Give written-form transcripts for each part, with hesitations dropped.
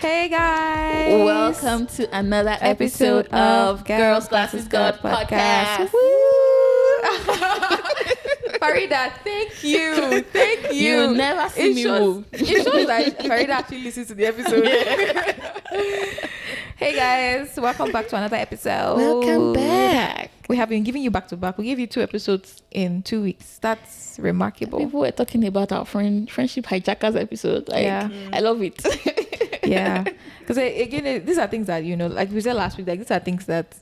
Hey guys! Welcome to another episode of Girls Glasses God Podcast. Faridah, thank you. You never see me move. It shows that Faridah actually listens to the episode. Hey guys, welcome back to another episode. Welcome back. We have been giving you back to back. We gave you 2 episodes in 2 weeks. That's remarkable. People were talking about our friendship hijackers episode. I love it. Yeah, because again, these are things that, you know, like we said last week, like these are things that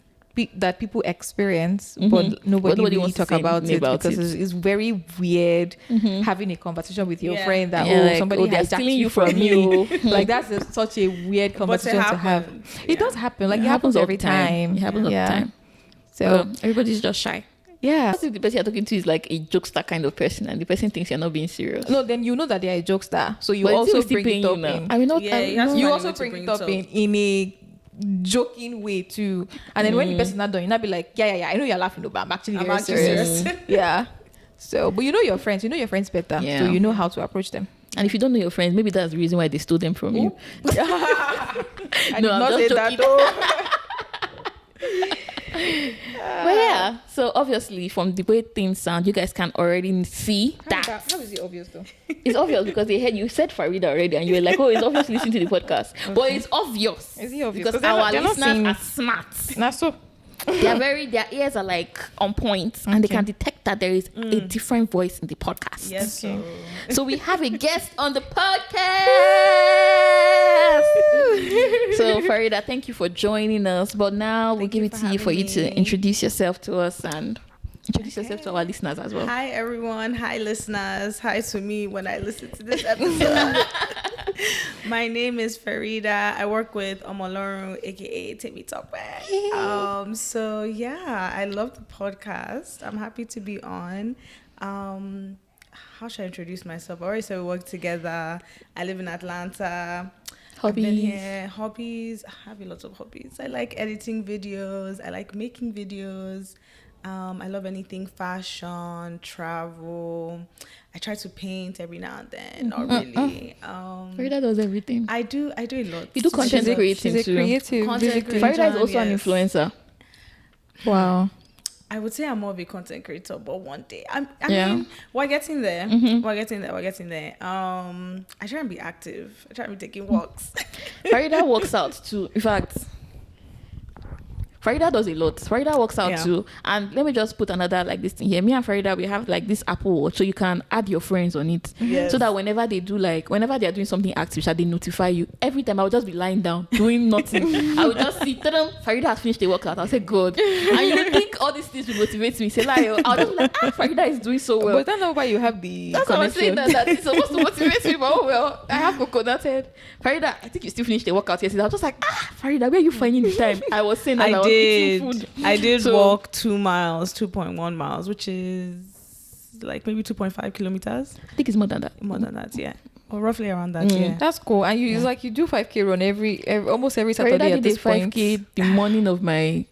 people experience, but nobody really wants talk to say about it because it. it's very weird having a conversation with your friend that somebody hijacked you from you. Like that's such a weird conversation to have. Yeah. It does happen. Like it happens every time. It happens all the time. So everybody's just shy. Yeah. What if the person you're talking to is like a jokester kind of person and the person thinks you're not being serious? No, then you know that they're a jokester. So you But also still bring it up now. in. I mean, not. You also bring it up in a joking way too. And then when the person's not done, you'll not be like, yeah, I know you're laughing, but I'm actually very serious. Yeah. So, but you know your friends better. Yeah. So you know how to approach them. And if you don't know your friends, maybe that's the reason why they stole them from you. I did No, I'm not just say that joking. though. But yeah, so obviously from the way things sound, you guys can already see that. How is it obvious though? It's obvious because they heard you said Faridah already and you were like, oh, it's obvious listening to the podcast. Okay. But it's obvious. Is it obvious? Because They're our not listeners seeing... are smart. Nah, so. Their ears are like on point and they can detect that there is a different voice in the podcast. Yes. Okay. So we have a guest on the podcast. So Faridah, thank you for joining us. But now we'll give it to you for you to introduce yourself to us and introduce yourself to our listeners as well. Hi everyone. Hi listeners. Hi to me when I listen to this episode. My name is Faridah. I work with Omo-Olorun, aka Timmy Topper. So yeah, I love the podcast. I'm happy to be on. How should I introduce myself? I already said we work together. I live in Atlanta. Hobbies. I've been here. Hobbies. I have a lot of hobbies. I like editing videos. I like making videos. I love anything fashion, travel. I try to paint every now and then. Not really. Faridah does everything. I do a lot. You do content creating She's a too. creative. Content creator. Faridah is also an influencer. Wow. I would say I'm more of a content creator, but one day I Yeah. mean, we're getting there. We're getting there. I try and be active. I try and be taking walks. Faridah works out too. In fact, Faridah does a lot. Faridah works out too. And let me just put another like this thing here. Me and Faridah, we have like this Apple Watch, so you can add your friends on it. Yes. So that whenever they are doing something active, they notify you. Every time I would just be lying down, doing nothing. I would just see, Faridah has finished the workout. I'll say, good. And you would think all these things will motivate me. Say, I'll just be like, Faridah is doing so well. But that's not why you have the That's what I'm saying, connection. that it's supposed to motivate me, but oh well, I have coconut head. Faridah, I think you still finished the workout yesterday. I was just like, Faridah, where are you finding the time? I was saying that I was eating food. I did walk 2 miles, 2.1 miles, which is like maybe 2.5 kilometers. I think it's more than that. More than that, yeah. Or roughly around that, yeah. That's cool. And it's like you do 5K run every almost every Saturday at this point. 5K the morning of the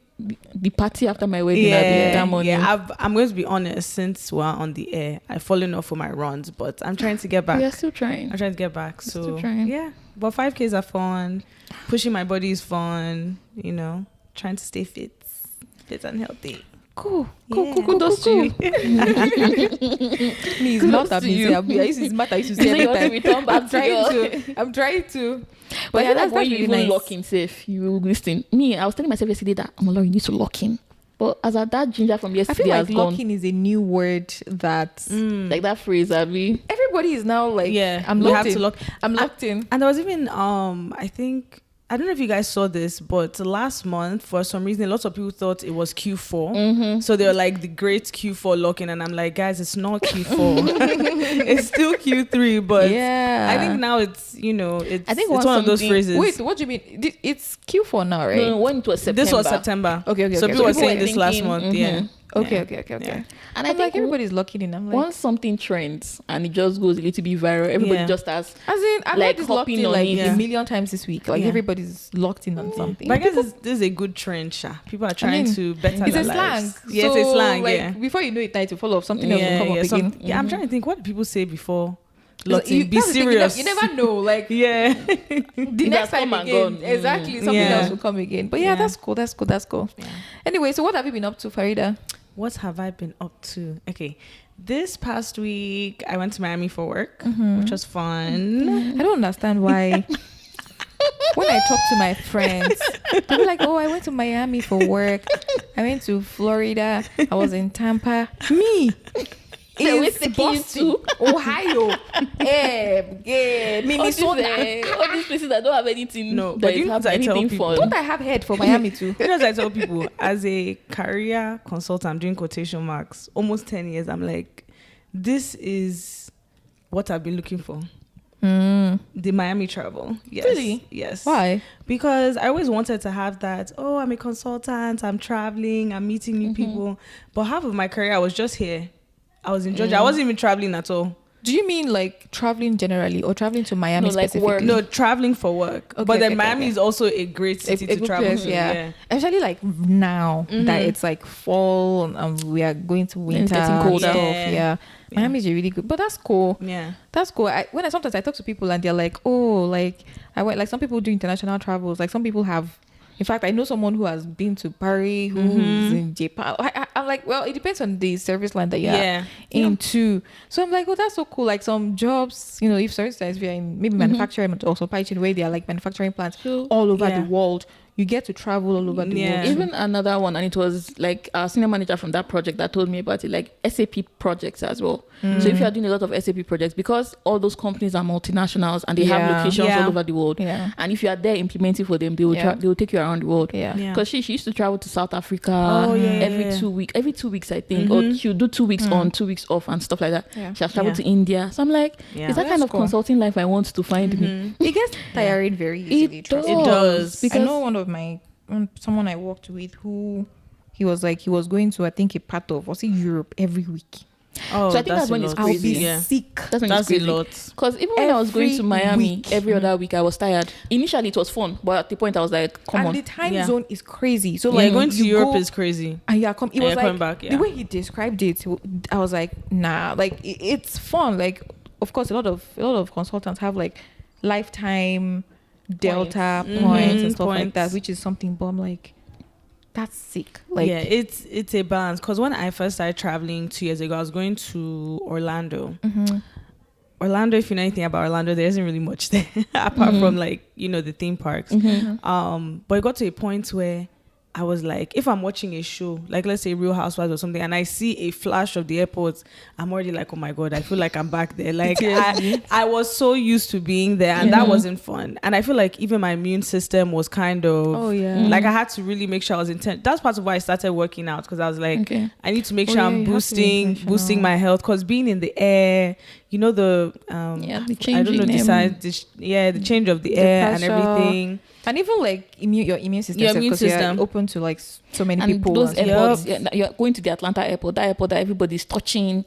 party after my wedding. That morning. Yeah, I'm going to be honest, since we're on the air, I've fallen off for my runs, but I'm trying to get back. We are still trying. I'm trying to get back. So still trying. Yeah, but 5Ks are fun. Pushing my body is fun, you know, trying to stay fit and healthy. Cool. Kudos to you. Me, it's not that busy. It's matter. I used to say every time. Return back I'm trying to. But yeah, that's when you really even nice. lock in safe. You will listen. Me, I was telling myself yesterday that Omo-Olorun, you need to lock in. But as at that ginger from I yesterday feel has like gone. locking is a new word that Like that phrase, Abby. everybody is now like. Yeah, I'm you locked have in. to lock. I'm locked in. And there was even I don't know if you guys saw this, but last month for some reason lots of people thought it was Q4. So they were like the great Q4 locking, and I'm like, guys, it's not Q4. It's still Q3, but Yeah. I think now it's I think it's one of those phrases. Wait, what do you mean? It's Q4 now, right? No, when it was September. This was September. Okay. So people were saying were this last thinking, month. Yeah. Okay. Yeah. And I'm I think like everybody's locking in. I'm like, once something trends and it just goes a little bit viral, everybody just starts. as in, I'm like like locked hopping in on like it. a million times this week. Like Yeah. everybody's locked in on something. But I guess this is a good trend, Sha. People are trying mean, to better It's their a slang. lives. Yes, So, it's slang. like, Yeah. before you know it, now to follow up something else will come up again. Yeah, I'm trying to think. What did people say before? Lottie, be serious. You never know. Like, Yeah. the next time again, exactly, something else will come again. But yeah, that's cool. That's cool. Yeah. Anyway, so what have you been up to, Farida? What have I been up to? Okay. This past week, I went to Miami for work, which was fun. I don't understand why. When I talk to my friends, they'll be like, "Oh, I went to Miami for work. I went to Florida. I was in Tampa." Me, it's Boston, Ohio, Minnesota. All these places that don't have anything. No, that but you is know have what I tell anything people? fun. Don't I have head for Miami too? You know, as I tell people, as a career consultant, I'm doing quotation marks, almost 10 years, I'm like, this is what I've been looking for. The Miami travel. Yes. Really? Yes. Why? Because I always wanted to have that, oh, I'm a consultant, I'm traveling, I'm meeting new people. But half of my career, I was just here. I was in Georgia. I wasn't even traveling at all. Do you mean like traveling generally or traveling to Miami No, like specifically? work. No, traveling for work. Okay, but then okay, Miami okay. is also a great city A to good travel place, to. yeah. Especially like now that it's like fall and we are going to winter getting and colder. stuff. Yeah. Yeah. Miami is really good, but that's cool. Yeah. That's cool. Sometimes I talk to people and they're like, oh, like I went, like some people do international travels. Like some people have, in fact, I know someone who has been to Paris, who's in Japan. I'm like, well, it depends on the service line that you're into. So I'm like, oh, that's so cool. Like some jobs, you know, if for instance, we are in maybe manufacturing, but also supply chain, where they are like manufacturing plants all over the world. You get to travel all over the world. Even another one, and it was like our senior manager from that project that told me about it, like SAP projects as well. So if you are doing a lot of SAP projects, because all those companies are multinationals and they have locations all over the world, and if you are there implementing for them, they will they will take you around the world. Because she used to travel to South Africa every 2 weeks. Every 2 weeks, I think, or she would do 2 weeks on, 2 weeks off, and stuff like that. She has traveled to India. So I'm like, is that kind of consulting life I want to find me? It gets tiring very easily. It does. It does. Because I know one of my someone I worked with who he was going to, I think, a part of, was it Europe every week. Oh, so I think that's when it's crazy. I'll be sick. That's when That's it's a crazy. lot. Because even when I was going to Miami week. every other week, I was tired. Initially, it was fun, but at the point I was like, come And on. the time zone is crazy. So Like like going to you Europe go, is crazy. and it And was you're like coming back, the way he described it, I was like, nah, like it's fun. Like, of course, a lot of consultants have like lifetime delta points and stuff like that, which is something. But I'm like, that's sick. Like, yeah, it's a balance. Because when I first started traveling 2 years ago, I was going to Orlando. Orlando, if you know anything about Orlando, there isn't really much there apart from like, you know, the theme parks. But it got to a point where I was like, if I'm watching a show, like let's say Real Housewives or something, and I see a flash of the airport, I'm already like, oh my God, I feel like I'm back there. Like I was so used to being there, and that wasn't fun. And I feel like even my immune system was kind of, like I had to really make sure I was intent. That's part of why I started working out, because I was like, I need to make sure I'm boosting my health, because being in the air, you know, the change I don't know, the change of the air and everything. And even like your immune system, you're open to like so many and people. Those airports, you're going to the Atlanta airport, that airport that everybody's touching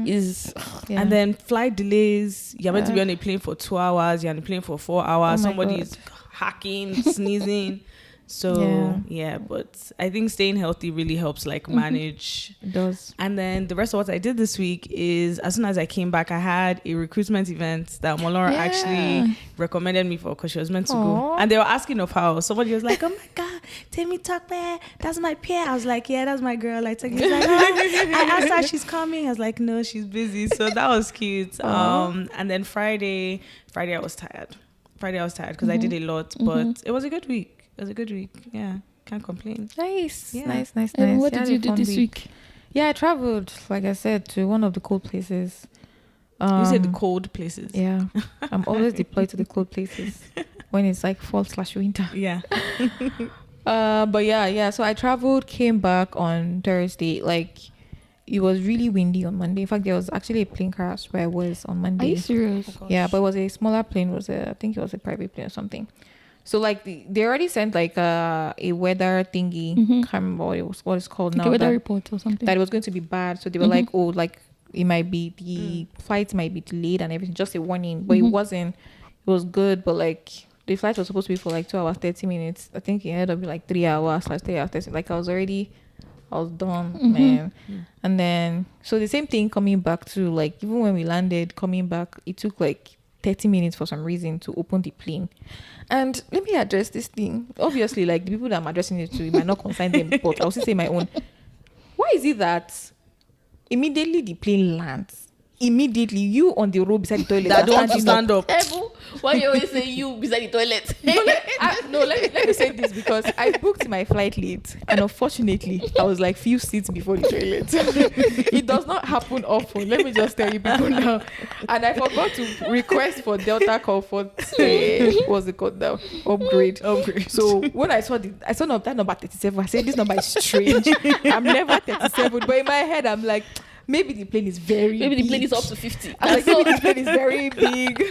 is. And then flight delays. You're meant to be on a plane for 2 hours. You're on a plane for 4 hours. Somebody's hacking, sneezing. So but I think staying healthy really helps like manage. It does. And then the rest of what I did this week is, as soon as I came back, I had a recruitment event that Omo-Olorun actually recommended me for, because she was meant to go. And they were asking of how. Somebody was like, oh my God, Temi Talkbe, that's my peer. I was like, yeah, that's my girl. Like, like, I asked her, she's coming. I was like, no, she's busy. So that was cute. And then Friday I was tired. Because I did a lot, but it was a good week. Yeah, can't complain. Nice. Nice. And what did you do this week? Yeah, I traveled, like I said, to one of the cold places. You said the cold places. Yeah, I'm always deployed to the cold places when it's like fall/winter. Yeah. But yeah. So I traveled, came back on Thursday. Like, it was really windy on Monday. In fact, there was actually a plane crash where I was on Monday. Are you serious? Oh, yeah, but it was a smaller plane. I think it was a private plane or something. So like they already sent like a weather thingy. Can't remember what it's called now. A weather report or something. That it was going to be bad. So they were like, oh, like it might be the flight might be delayed and everything. Just a warning, but it wasn't. It was good, but like the flight was supposed to be for like 2 hours 30 minutes. I think it ended up being like 3 hours, like 3 hours 30. Like I was already I was done, man. And then, so the same thing coming back to, like, even when we landed, coming back, it took like 30 minutes for some reason to open the plane. And let me address this thing. Obviously, like, the people that I'm addressing it to, it might not concern them, but I'll still say my own. Why is it that immediately the plane lands, immediately you on the road beside the toilet that don't stand up? Why you always say you beside the toilet? Let me say this, because I booked my flight late, and unfortunately I was like few seats before the toilet. It does not happen often, let me just tell you people now. And I forgot to request for Delta Comfort, what's it called now, upgrade. So when I saw that number 37, I said this number is strange. I'm never 37, but in my head I'm like, maybe the plane is very Maybe big. the plane is up to 50. I'm like, maybe the plane is very big.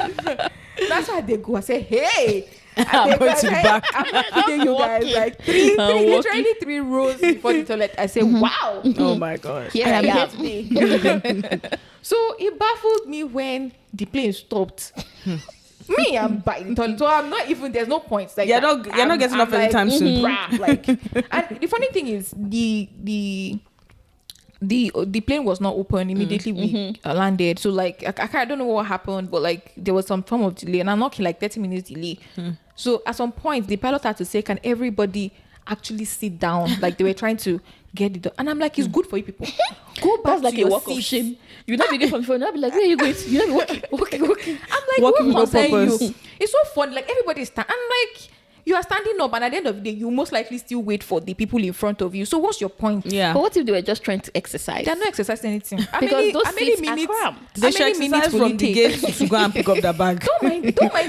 That's why they go. I say, hey. I'm going to the back. I'm not kidding you guys. Like literally 3 rows before the toilet. I say, wow. Oh my gosh. Yeah, I'm here today. So it baffled me when the plane stopped. Me, I'm by the toilet. So I'm not even, there's no points. Like, you're not getting off anytime soon. Like, and the funny thing is, the plane was not open immediately we landed. So like I don't know what happened, but like there was some form of delay, and I'm not like 30 minutes delay. So at some point the pilot had to say, can everybody actually sit down? Like they were trying to get it, and I'm like, it's good for you people. Go back. That's like to a your walk of seats. shame. You're not beginning from the phone. You'll be like, where are you going to? You'll be walking. I'm like, Walking what with no concern purpose. you? It's so fun. Like everybody's I'm like, you are standing up, and at the end of the day, you most likely still wait for the people in front of you. So what's your point? Yeah. But what if they were just trying to exercise? They're not exercising anything. Because those seats are cramped. They should exercise from the gate to go and pick up their bag. Don't mind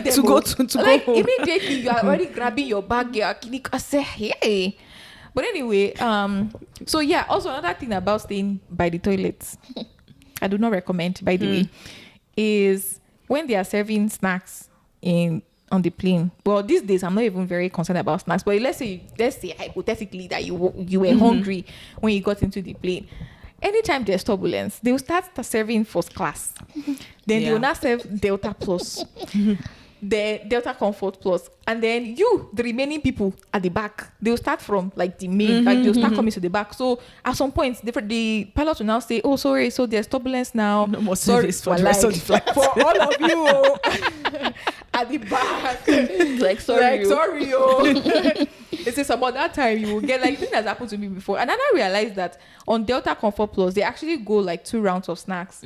them. To go to like go home. immediately you are already grabbing your bag. I say, hey. But anyway, so yeah. Also another thing about staying by the toilets, I do not recommend. By the way, is when they are serving snacks on the plane. Well, these days I'm not even very concerned about snacks. But let's say hypothetically that you were hungry when you got into the plane. Anytime there's turbulence, they will start serving first class. Then they will not serve Delta Plus, the Delta Comfort Plus, and then the remaining people at the back, they will start from like the main, like they'll start coming to the back. So at some point, the pilot will now say, "Oh, sorry, so there's turbulence now. No more service for the rest of the flight. For all of you at the back." Like, sorry. They say some other time you will get, like, thing that's happened to me before. And then I realized that on Delta Comfort Plus, they actually go like 2 rounds of snacks.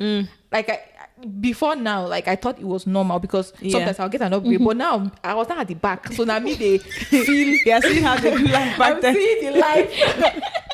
Like before now, like I thought it was normal because sometimes I'll get an upgrade, but now I was not at the back, so now me they feel. Yeah, see how they do life back I'm then. seeing the life.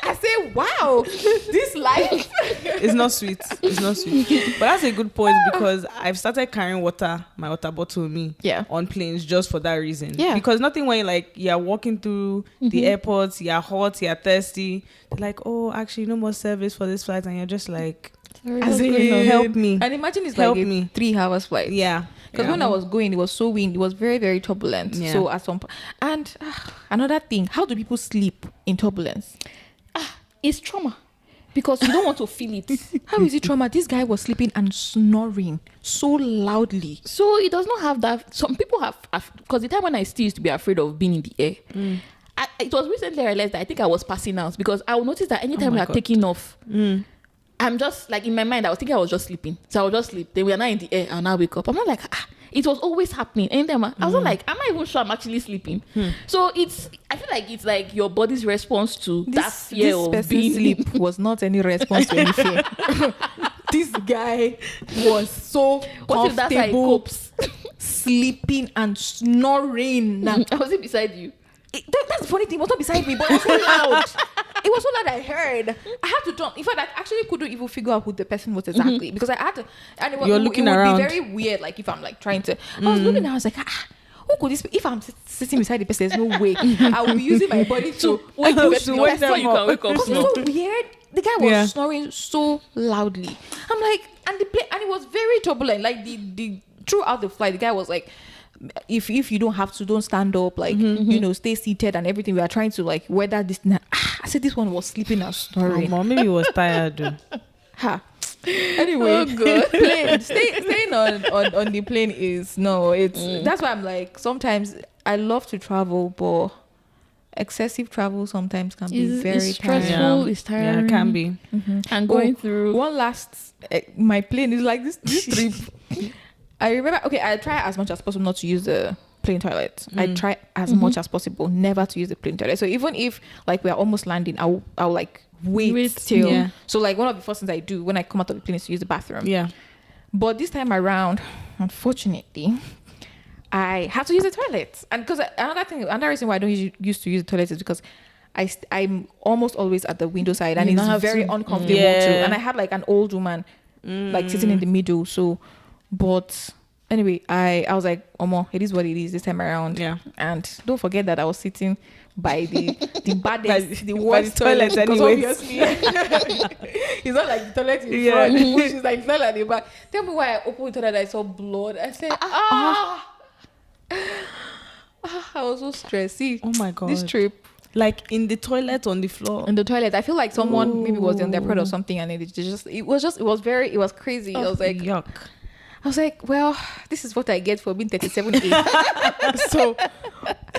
I say, wow, this life. It's not sweet. It's not sweet. But that's a good point, because I've started carrying my water bottle with me on planes just for that reason. Yeah. Because nothing when you're walking through the airports, you're hot, you're thirsty. They're like, oh, actually, no more service for this flight, and you're just like, help me. And imagine it's like a 3 hours flight. Yeah. Because when I was going, it was so windy. It was very, very turbulent. Yeah. So at some point, and another thing, how do people sleep in turbulence? It's trauma, because you don't want to feel it. How is it trauma? This guy was sleeping and snoring so loudly. So it does not have that. Some people have, because the time when I still used to be afraid of being in the air. It was recently I realized that I think I was passing out, because I would notice that anytime we are taking off, I'm just like, in my mind I was thinking I was just sleeping, so I would just sleep. Then we are now in the air, I'll now wake up. I'm not like, it was always happening. Anytime I was not like, am I even sure I'm actually sleeping? So I feel like it's like your body's response to that fear of being sleep was not any response to any fear. This guy was so comfortable sleeping and snoring. I was beside you. That's the funny thing. It was not beside me, but it was so loud. It was so loud. I heard. I had to turn. In fact, I actually couldn't even figure out who the person was exactly, because I had to. And it You're looking around. Would be very weird. Like if I'm like trying to. I was looking. I was like, who could this be? If I'm sitting beside the person, there's no way I will be using my body to wake up. So you can wake up. It was so weird. The guy was snoring so loudly. I'm like, and it was very turbulent. Like the throughout the flight, the guy was like, if you don't have to, don't stand up, like stay seated and everything. We are trying to like weather this. I said this one was sleeping and snoring. Maybe he was tired. Anyway, plane staying on the plane is that's why I'm like, sometimes I love to travel, but excessive travel sometimes can be very it's stressful. It's tiring. Yeah, it can be. And going through one last, my plane is like this trip. I remember. Okay, I try as much as possible not to use the plane toilet. I try as much as possible never to use the plane toilet. So even if like we're almost landing, I'll like wait till. Yeah. So like one of the first things I do when I come out of the plane is to use the bathroom. Yeah. But this time around, unfortunately, I have to use the toilet. And because another reason why I don't used to use the toilet is because I'm almost always at the window side, and it's very uncomfortable too. And I had like an old woman like sitting in the middle. So, but anyway, I was like, Omo, it is what it is this time around. Yeah. And don't forget that I was sitting by the baddest, the worst toilet anyway. Obviously, it's not like the toilet in front, which is like not at the back. Tell me why I opened the toilet and I saw blood. I said, I was so stressed. See, oh my God. This trip. Like in the toilet, on the floor. In the toilet. I feel like someone maybe was on their part or something, and it was crazy. I was like, yuck. I was like, well, this is what I get for being 37A. So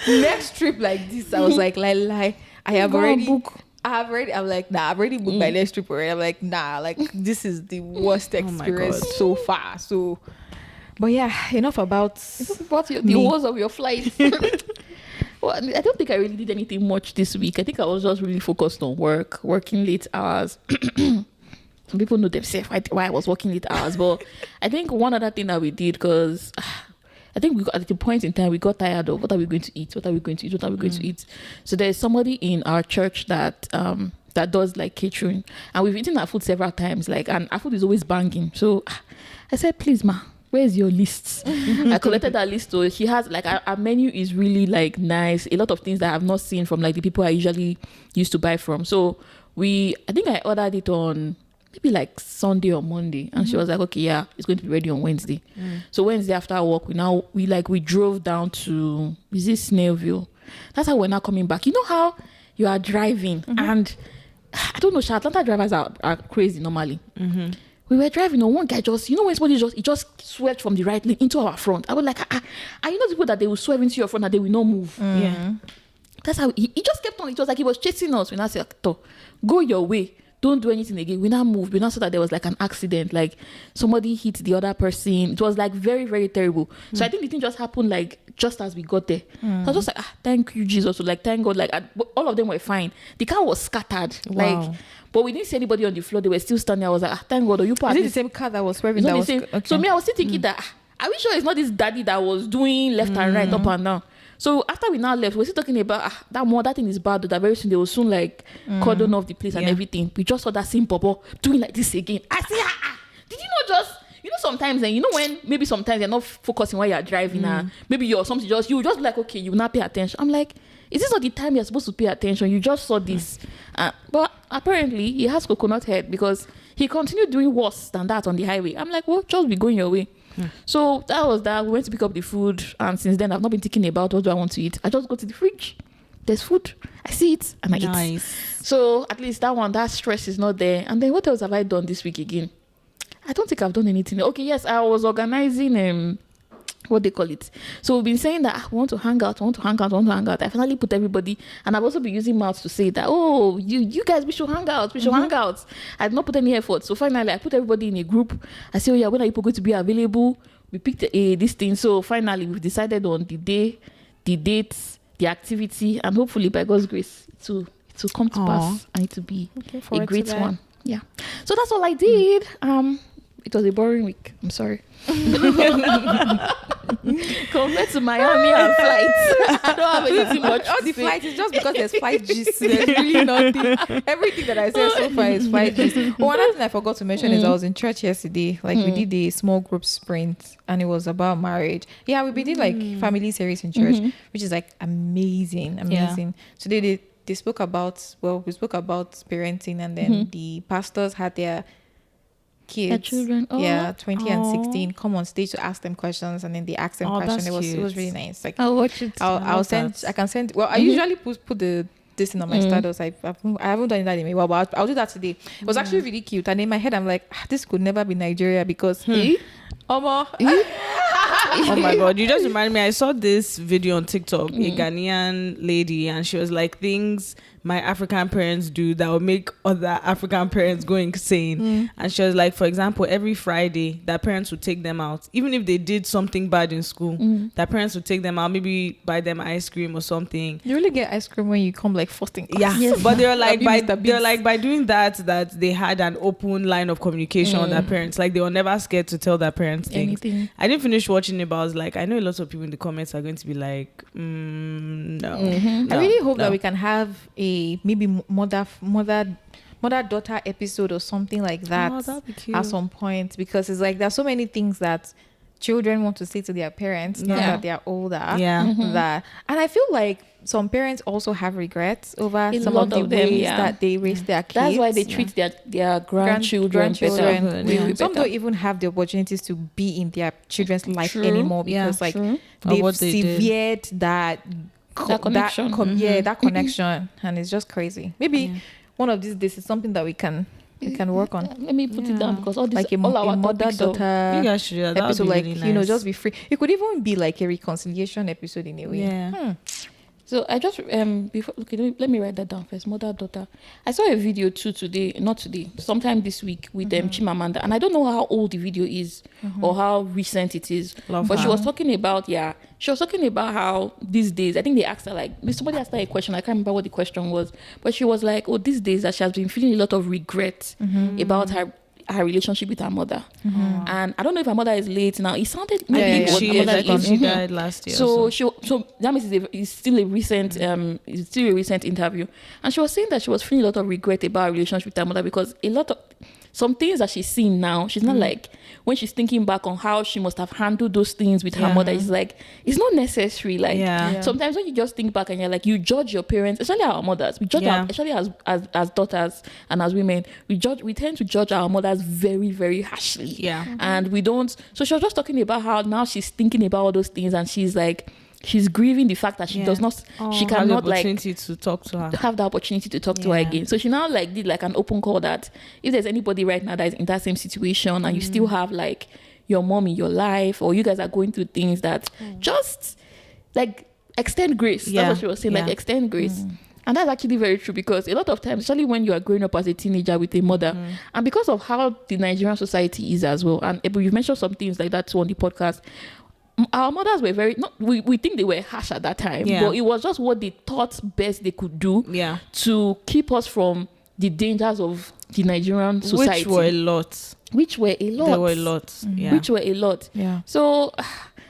next trip like this, I was like, lie. I'm like, nah, I've already booked my next trip already. I'm like, nah, like this is the worst experience so far. So, but yeah, enough about the woes of your flight. Well, I don't think I really did anything much this week. I think I was just really focused on working late hours. Some people know themselves why I was working late hours. But I think one other thing that we did, because I think we got, at the point in time, we got tired of what are we going to eat? What are we going to eat? What are we going to eat? So there's somebody in our church that does like catering. And we've eaten our food several times. Like, and our food is always banging. So I said, please, ma, where's your list? I collected that list. So she has like our menu is really like nice. A lot of things that I've not seen from like the people I usually used to buy from. So I think I ordered it on maybe like Sunday or Monday, and she was like, okay, yeah, it's going to be ready on Wednesday. So Wednesday after work, we drove down to, is this Snailville? That's how we're now coming back. You know how you are driving and I don't know, Atlanta drivers are crazy normally. We were driving, and one guy just, when somebody just swerved from the right lane into our front. I was like, and you know the people that they will swerve into your front and they will not move. Yeah. That's how he just kept on. It was like he was chasing us. We now said, go your way. Don't do anything again. We now moved. We now saw that there was like an accident. Like somebody hit the other person. It was like very, very terrible. So I think the thing just happened like just as we got there. So I was just like, thank you, Jesus. So like, thank God. Like all of them were fine. The car was scattered. Wow. Like, but we didn't see anybody on the floor. They were still standing. I was like, thank God. Is it the same car that was swerving? Okay. So me, I was still thinking that, are we sure it's not this daddy that was doing left and right, up and down? So after we now left, we're still talking about that thing is bad. That very soon they will soon like cordon off the place and everything. We just saw that same bubble doing like this again. I say, did you not just? Sometimes, and when maybe sometimes you're not focusing while you're driving, maybe you're something you just be like, okay, you will not pay attention. I'm like, is this not the time you're supposed to pay attention? You just saw this, but apparently he has coconut head because he continued doing worse than that on the highway. I'm like, well, just be going your way. So that was that. We went to pick up the food, and since then I've not been thinking about what do I want to eat. I just go to the fridge. There's food. I see it and I eat. So at least that stress is not there. And then what else have I done this week again? I don't think I've done anything. Okay, yes, I was organizing what they call it. So we've been saying that we want to hang out. I finally put everybody, and I've also been using mouths to say that, oh, you guys, we should hang out. Hang out. I've not put any effort. So finally, I put everybody in a group. I say, oh yeah, when are you going to be available? We picked this thing. So finally, we've decided on the day, the dates, the activity, and hopefully by God's grace, it will come to pass and it will be a great one. Yeah. So that's all I did. It was a boring week. I'm sorry. Compared to Miami and flights, I don't have anything much. All the flights is just because there's flight gist. There's really nothing. Everything that I said so far is flight gist. One other thing I forgot to mention is I was in church yesterday. Like we did a small group sprint, and it was about marriage. Yeah, we did like family series in church, which is like amazing. Yeah. So we spoke about parenting, and then the pastors had their kids, children, 20 and 16, come on stage to ask them questions, and then they asked them questions. It was really nice. Like I'll watch it. I can send. Well, I usually put this in on my status. I haven't done that in a while, but I'll do that today. It was actually really cute, and in my head I'm like, this could never be Nigeria because Oh my God, you just reminded me. I saw this video on TikTok, a Ghanaian lady, and she was like, things my African parents do that will make other African parents go insane. And she was like, for example, every Friday, their parents would take them out. Even if they did something bad in school, their parents would take them out, maybe buy them ice cream or something. You really get ice cream when you come like first in class. Yeah, Yes. but they're like by doing that they had an open line of communication with their parents. Like they were never scared to tell their parents things. Anything. I didn't finish watching it, but I was like, I know a lot of people in the comments are going to be like, no. I really hope that we can have a maybe mother-daughter episode or something like that that'd be cute. at some point, because it's like there's so many things that children want to say to their parents now that they are older. That, and I feel like some parents also have regrets over some of the ways that they raise their kids. That's why they treat their grandchildren better. Some don't even have the opportunities to be in their children's life anymore, because they've severed that connection. That connection, and it's just crazy. Maybe one of these days is something that we can work on. Let me put it down, because all this, like a mother-daughter episode, like really nice. Just be free. It could even be like a reconciliation episode in a way. So I just before, okay, let me write that down first. Mother-daughter. I saw a video too sometime this week with Chimamanda, and I don't know how old the video is or how recent it is. She was talking about how these days, I think they asked her, like, somebody asked her a question, I can't remember what the question was, but she was like, oh, these days that she has been feeling a lot of regret about her relationship with her mother. And I don't know if her mother is late now. It sounded maybe she died last year. So that means it's still a recent interview. And she was saying that she was feeling a lot of regret about her relationship with her mother, because some things that she's seeing now, she's not like, when she's thinking back on how she must have handled those things with her mother, it's like, it's not necessary. Like sometimes when you just think back and you're like, you judge your parents, especially our mothers, we judge especially as daughters and as women, we tend to judge our mothers very, very harshly. And we don't. So she was just talking about how now she's thinking about all those things, and she's like, she's grieving the fact that she does not, she cannot have the opportunity to talk to her again. So she now like did like an open call that if there's anybody right now that is in that same situation and you still have like your mom in your life, or you guys are going through things, that just like extend grace. That's what she was saying, like extend grace. And that's actually very true, because a lot of times, especially when you are growing up as a teenager with a mother, and because of how the Nigerian society is as well, and Ebun, you've mentioned some things like that too on the podcast, our mothers were very, we think they were harsh at that time, but it was just what they thought best they could do to keep us from the dangers of the Nigerian society. Which were a lot. There were a lot. Which were a lot. So,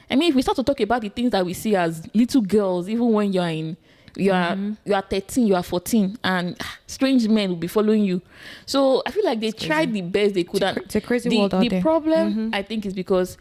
I mean, if we start to talk about the things that we see as little girls, even when you are 13, you are 14, and strange men will be following you. So I feel like they tried the best they could. It's a crazy world out there. The problem, I think, is because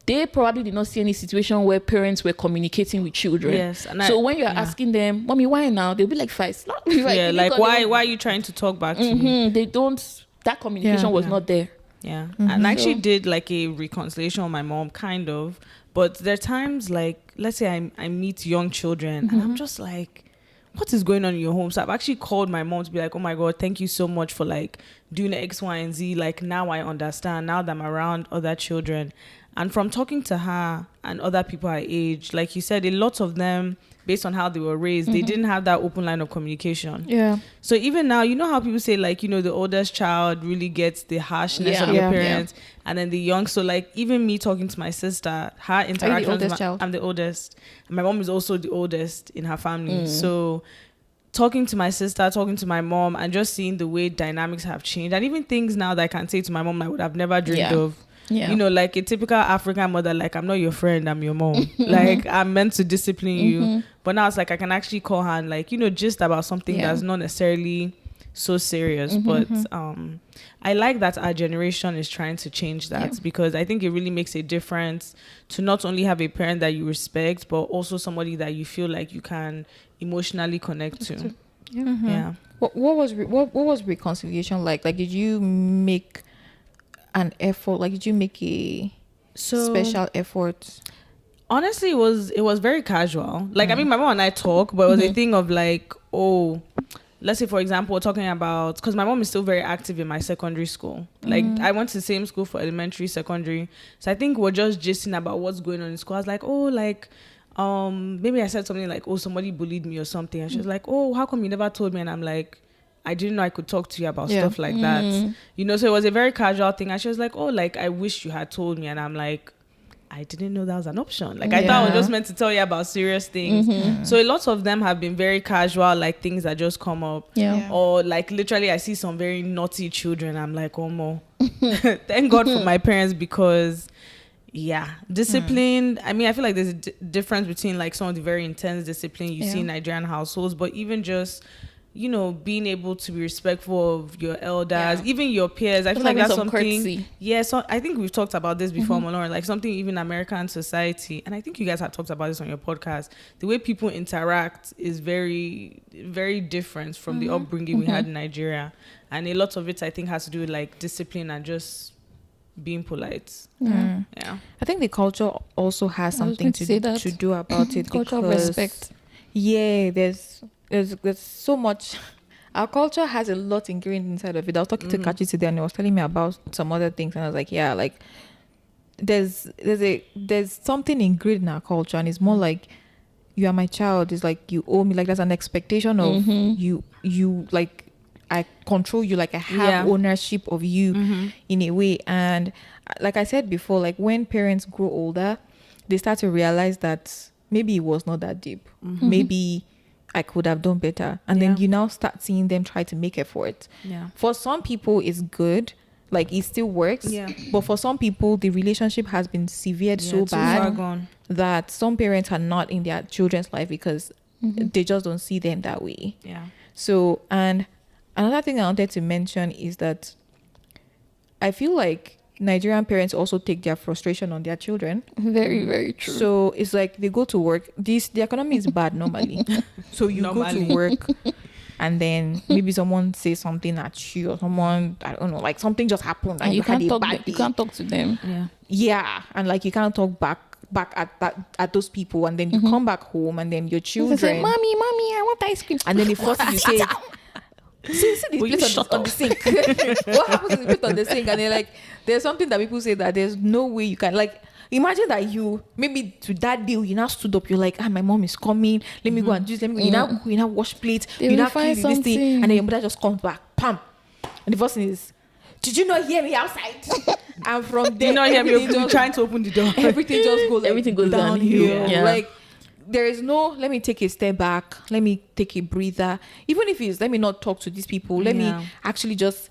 they probably did not see any situation where parents were communicating with children. Yes. And so when you're asking them, "Mommy, why now?" They'll be like, "Fine." Why are you trying to talk back to me? They don't. That communication was not there. And I actually did like a reconciliation with my mom, kind of. But there are times, like, let's say I meet young children, and I'm just like, what is going on in your home? So I've actually called my mom to be like, oh my God, thank you so much for like doing X, Y, and Z. Like, now I understand, now that I'm around other children. And from talking to her and other people her age, like you said, a lot of them, based on how they were raised, they didn't have that open line of communication. So even now, you know how people say, like, you know, the oldest child really gets the harshness of your parents, and then the young. So like, even me talking to my sister, her interaction. I'm the oldest. And my mom is also the oldest in her family. So talking to my sister, talking to my mom, and just seeing the way dynamics have changed, and even things now that I can say to my mom I would have never dreamed of. You know, like a typical African mother, like, I'm not your friend, I'm your mom. Like, I'm meant to discipline you. But now it's like I can actually call her and, like, you know, just about something that's not necessarily so serious. But I like that our generation is trying to change that, because I think it really makes a difference to not only have a parent that you respect, but also somebody that you feel like you can emotionally connect to. What was reconciliation like? Like, did you make an effort? Like, did you make a special effort? Honestly, it was very casual. Like, I mean, my mom and I talk, but it was a thing of like, oh, let's say, for example, we're talking about, because my mom is still very active in my secondary school. Like, I went to the same school for elementary, secondary. So I think we're just gisting about what's going on in school. I was like, oh, like, maybe I said something like, oh, somebody bullied me or something. And she was like, oh, how come you never told me? And I'm like, I didn't know I could talk to you about stuff like that. You know, so it was a very casual thing. And she was like, oh, like, I wish you had told me. And I'm like, I didn't know that was an option. Like, I thought I was just meant to tell you about serious things. So a lot of them have been very casual, like things that just come up. Or like literally I see some very naughty children. I'm like, oh, no. Thank God for my parents, because discipline. I mean, I feel like there's a difference between like some of the very intense discipline you see in Nigerian households, but even just, you know, being able to be respectful of your elders, even your peers. I feel like that's something. Courtesy. Yeah, so I think we've talked about this before, Omo-Olorun, like something even American society, and I think you guys have talked about this on your podcast. The way people interact is very, very different from the upbringing we had in Nigeria, and a lot of it I think has to do with like discipline and just being polite. I think the culture also has something to do about it. Culture of respect. Yeah, there's so much. Our culture has a lot ingrained inside of it. I was talking to Kachi today, and he was telling me about some other things, and I was like, yeah, like there's something ingrained in our culture, and it's more like, you are my child. It's like you owe me. Like there's an expectation of you like, I control you, like I have ownership of you in a way. And like I said before, like when parents grow older, they start to realize that maybe it was not that deep. Maybe I could have done better. And then you now start seeing them try to make effort. For some people, it's good. Like it still works. But for some people, the relationship has been severed so bad that some parents are not in their children's life because they just don't see them that way. So, and another thing I wanted to mention is that I feel like Nigerian parents also take their frustration on their children. Very, very true. So it's like they go to work. The economy is bad normally. So you go to work and then maybe someone says something at you, or someone, I don't know, like something just happened and you can't talk to them. And like you can't talk back at those people, and then you come back home and then your children say, mommy, I want ice cream. And then the first thing you say, see the plate on the sink. What happens is the plate on the sink, and then like there's something that people say that there's no way you can, like, imagine that you maybe to that deal you now stood up, you're like, my mom is coming, let me go and do this, you now wash plates, you now clean this thing, and then your mother just comes back, pam, and the first thing is, did you not hear me outside? And from there, you not hear me trying to open the door. Everything just goes, everything goes downhill. Like there is no, let me take a step back, let me take a breather. Even if it's, let me not talk to these people, let me actually just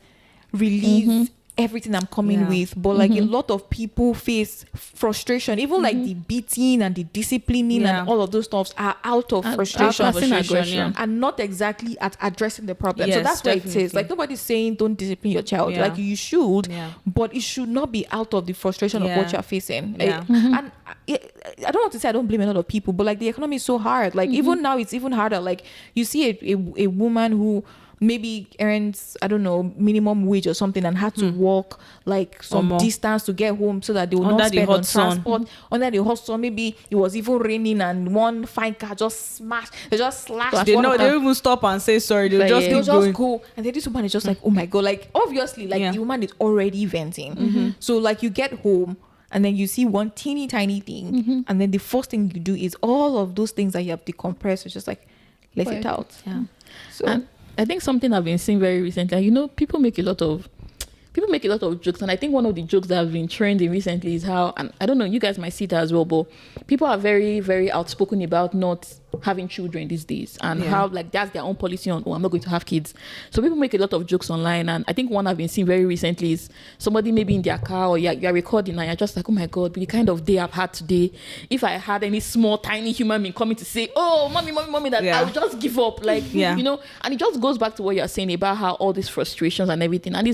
release everything I'm coming with. But like a lot of people face frustration, even like the beating and the disciplining and all of those stuffs are out of frustration and not exactly at addressing the problem. So that's what it is. Like nobody's saying don't discipline your child. Like you should, but it should not be out of the frustration of what you're facing. And I don't want to say I don't blame a lot of people, but like the economy is so hard. Like even now it's even harder. Like you see a woman who maybe earns, I don't know, minimum wage or something, and had to walk like some distance to get home so that they will not spend on transport under the hot sun. Maybe it was even raining and one fine car just smashed. They just slashed. They don't even stop and say sorry. They'll just go. And then this woman is just like, oh my God. Like obviously, like the woman is already venting. So like you get home and then you see one teeny tiny thing, and then the first thing you do is all of those things that you have decompressed. It's just like, let it out. So I think something I've been seeing very recently, you know, people make a lot of jokes, and I think one of the jokes that have been trending recently is how, and I don't know, you guys might see that as well, but people are very, very outspoken about not having children these days, and how like that's their own policy on, I'm not going to have kids. So people make a lot of jokes online, and I think one I've been seeing very recently is somebody maybe in their car, or you're recording and you're just like, oh my God, the kind of day I've had today, if I had any small tiny human being coming to say, oh mommy, that I would just give up, like you know. And it just goes back to what you're saying about how all these frustrations and everything, and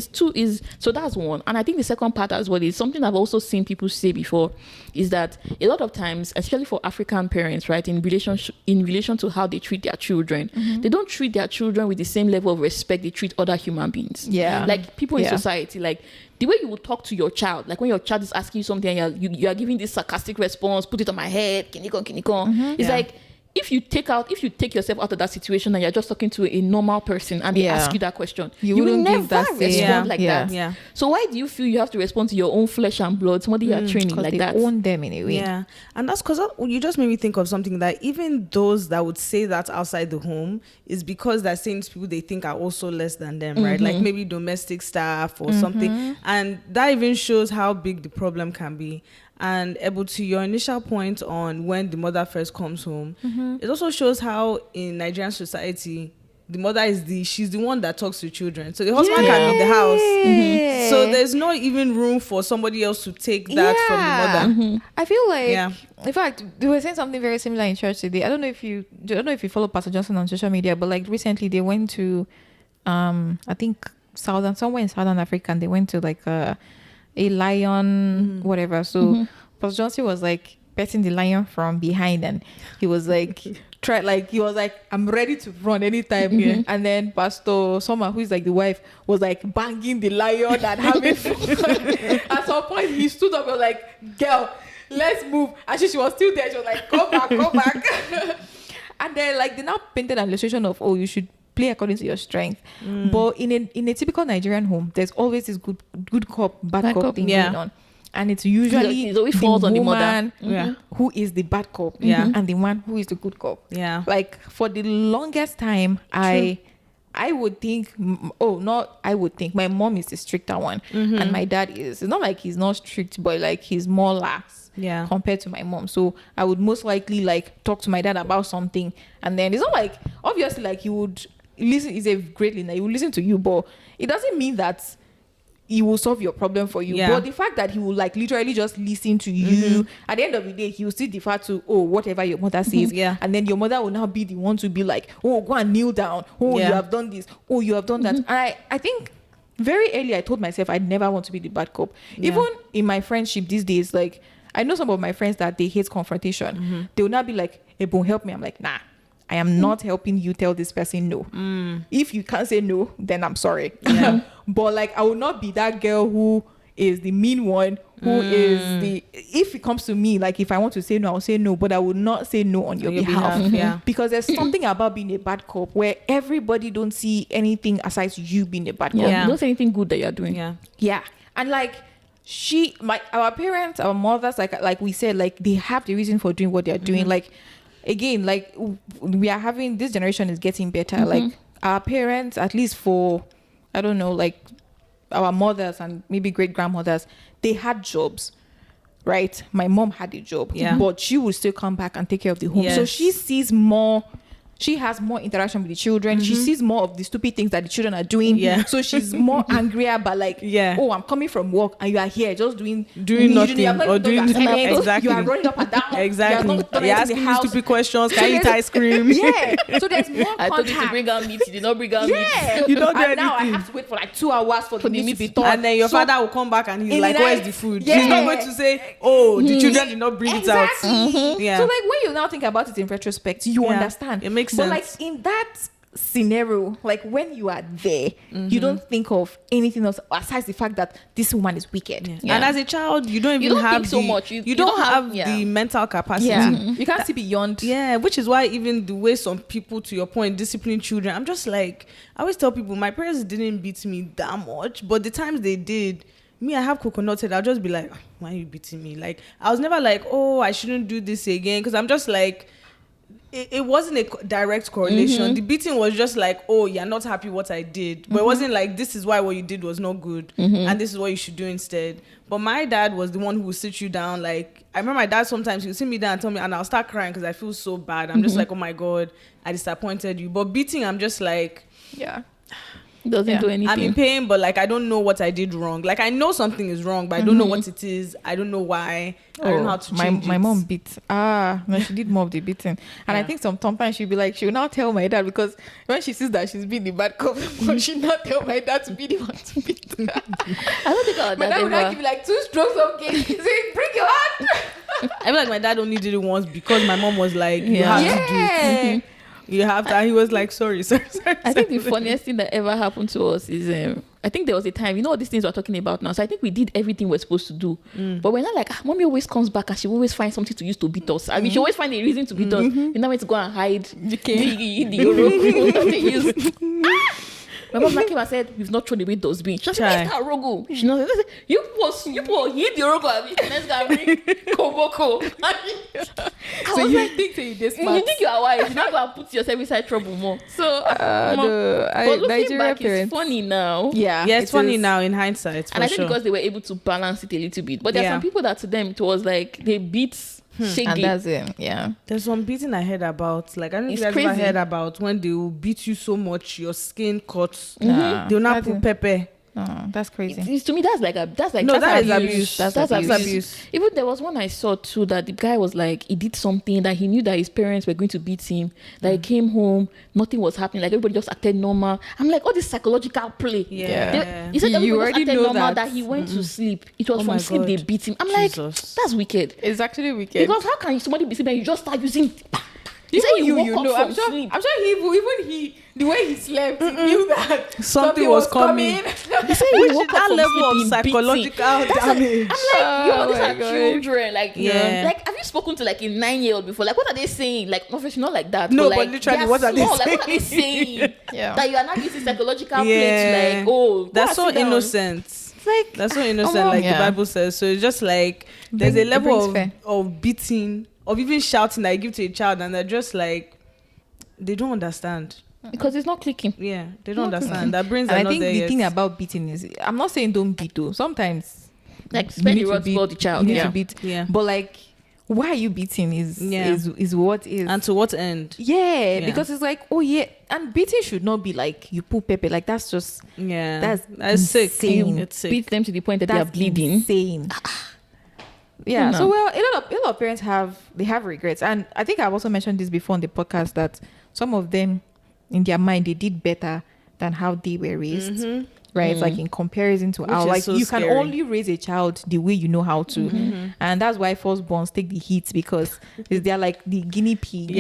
so that's one. And I think the second part as well is something I've also seen people say before, is that a lot of times, especially for African parents, right, in relation to how they treat their children, they don't treat their children with the same level of respect they treat other human beings. Like people in society, like the way you would talk to your child, like when your child is asking you something and you are giving this sarcastic response, put it on my head, kinikon. It's like if you take yourself out of that situation and you're just talking to a normal person and they ask you that question, you will never respond like that. Yeah. So why do you feel you have to respond to your own flesh and blood, somebody you're training like that? Own them in a way. Yeah. And that's because you just made me think of something that even those that would say that outside the home is because they're saying to people they think are also less than them, right? Like maybe domestic staff or something. And that even shows how big the problem can be. And able to your initial point on when the mother first comes home, it also shows how in Nigerian society, the mother she's the one that talks to children. So the husband can leave the house. So there's not even room for somebody else to take that from the mother. I feel like, in fact, they were saying something very similar in church today. I don't know if you follow Pastor Johnson on social media, but like recently they went to, I think somewhere in Southern Africa, and they went to like a lion, whatever. So Pastor Johnson was like petting the lion from behind, and he was like, I'm ready to run anytime. And then Pastor Soma, who is like the wife, was like banging the lion and having fun. At some point, he stood up and was like, girl, let's move. And she was still there. She was like, go back. And then like they now painted an illustration of, you should play according to your strength. But in a typical Nigerian home, there's always this good cop, bad cop thing going on. And it's usually it always falls on the woman who is the bad cop and the man who is the good cop. Yeah. Like for the longest time, I would think, my mom is the stricter one. And my dad is. It's not like he's not strict, but like he's more lax compared to my mom. So I would most likely like talk to my dad about something. And then it's not like, obviously like he would listen, he's a great listener, he will listen to you, but it doesn't mean that he will solve your problem for you. But the fact that he will like literally just listen to you, at the end of the day, he will still defer to whatever your mother says. And then your mother will now be the one to be like, go and kneel down. You have done this. You have done that. And I think very early I told myself I'd never want to be the bad cop. Even in my friendship these days, like I know some of my friends that they hate confrontation. They will not be like, Ebun, help me. I'm like, nah, I am not helping you tell this person no. If you can't say no, then I'm sorry. But like, I will not be that girl who is the mean one, who is if it comes to me, like if I want to say no, I'll say no, but I will not say no on your behalf. Because there's something about being a bad cop where everybody don't see anything aside you being a bad cop. You don't see anything good that you're doing. And like, our parents, our mothers, like we said, like they have the reason for doing what they're doing. Like, again, like we are having, this generation is getting better. Like our parents, at least for, I don't know, like our mothers and maybe great grandmothers, they had jobs, right? My mom had a job, but she would still come back and take care of the home. So she sees more. She has more interaction with the children. She sees more of the stupid things that the children are doing. So she's more angrier, but like, I'm coming from work and you are here just doing nothing or doing exactly. You are running up and down. Exactly. You're asking me stupid questions. Can you eat ice cream? So there's more contact. I told you to bring out meat. You did not bring out meat. You don't do anything. And now I have to wait for like 2 hours for the meat to be thawed. And then your father will come back and he's like, where's the food? He's not going to say, the children did not bring it out. So like when you now think about it in retrospect, you understand. It makes sense. But like in that scenario, like when you are there, you don't think of anything else aside the fact that this woman is wicked. And as a child, you don't even have think so much. You don't have the mental capacity. You can't see beyond. Which is why even the way some people, to your point, discipline children, I'm just like, I always tell people my parents didn't beat me that much, but the times they did, me, I have coconut head, I'll just be like, why are you beating me? Like, I was never like, I shouldn't do this again, because I'm just like, it wasn't a direct correlation. The beating was just like, you're not happy what I did. But it wasn't like, this is why what you did was not good. And this is what you should do instead. But my dad was the one who would sit you down. Like, I remember my dad sometimes, he would sit me down and tell me, and I'll start crying because I feel so bad. I'm just like, oh my God, I disappointed you. But beating, I'm just like, doesn't do anything. I'm in pain, but like I don't know what I did wrong. Like I know something is wrong, but I don't know what it is. I don't know why. I don't know how to change my mom beat. No, she did more of the beating. And I think sometimes she'll be like, she will now tell my dad, because when she sees that she's being the bad cop, she'll not tell my dad to be the one to beat her. I don't think I'll my dad would give me like 2 strokes of cake. He said, bring your hand. I feel like my dad only did it once because my mom was like, you have to do it. You have to. And he was like, sorry. I think the funniest thing that ever happened to us is I think there was a time, all these things we're talking about now. So I think we did everything we're supposed to do. But we're not like, mommy always comes back and she always finds something to use to beat us. I mean, she always finds a reason to beat us. You know, went to go and hide the Orogu that they use. My mom came and said, we've not thrown away those beans. She said, where's that Orogu? She knows. You hit the Orogu. Let's go and bring Koboko. So you think this you think you are wise. You're not going to put yourself inside trouble more. So, but looking back, it's funny now. Yeah, it's funny now in hindsight. And I think because they were able to balance it a little bit. But there are some people that to them, it was like they beat shaggy. And that's it. Yeah. There's some beating I heard about. Like, I don't know if you guys ever heard about when they will beat you so much, your skin cuts. They'll not put pepper. Oh, that's crazy. To me, that's abuse. That's abuse. Even there was one I saw too that the guy was like, he did something that he knew that his parents were going to beat him. That he came home, nothing was happening. Like everybody just acted normal. I'm like, all this psychological play. Yeah. He said you everybody already just acted know normal, that. that he went to sleep. It was Oh from my sleep God. they beat him. I'm Jesus. like, that's wicked. It's actually wicked. Because how can somebody be sleeping and you just start using? Even you you woke know, up I'm from sure sleep. he the way he slept, he knew that Something was coming. He said Which he woke is that up from level of sleep being psychological beaten. damage. I'm like, these my are God. children. Like, Yeah. like, have you spoken to like a 9-year-old before? Like, what are they saying? Like, obviously not like that. No, like, but literally, they what are they small. Like, what are they saying? saying? Yeah. That you are not using psychological play to like, go that's so and sit down. innocent. It's like, That's so innocent, like the Bible says. So it's just like there's a level of beating, of even shouting that you give to a child, and they're just like, they don't understand. because it's not clicking. Yeah, they don't understand. That brings. And I another think the yet. thing about beating is, I'm not saying don't beat though. Sometimes Like, you spend need the to rod beat for the child. you need Yeah. to beat. Yeah. But like, why are you beating is what is. And to what end? Yeah, because it's like, oh yeah, and beating should not be like you put pepper. Like that's just Yeah, that's sick. insane. It's sick. Beat them to the point that they are that's bleeding. insane. Yeah. No. So well, a lot of parents have regrets, and I think I've also mentioned this before on the podcast that some of them, in their mind, they did better than how they were raised. Right, like in comparison to how, like, so you scary. can only raise a child the way you know how to, and that's why firstborns take the heat because they're like the guinea pig,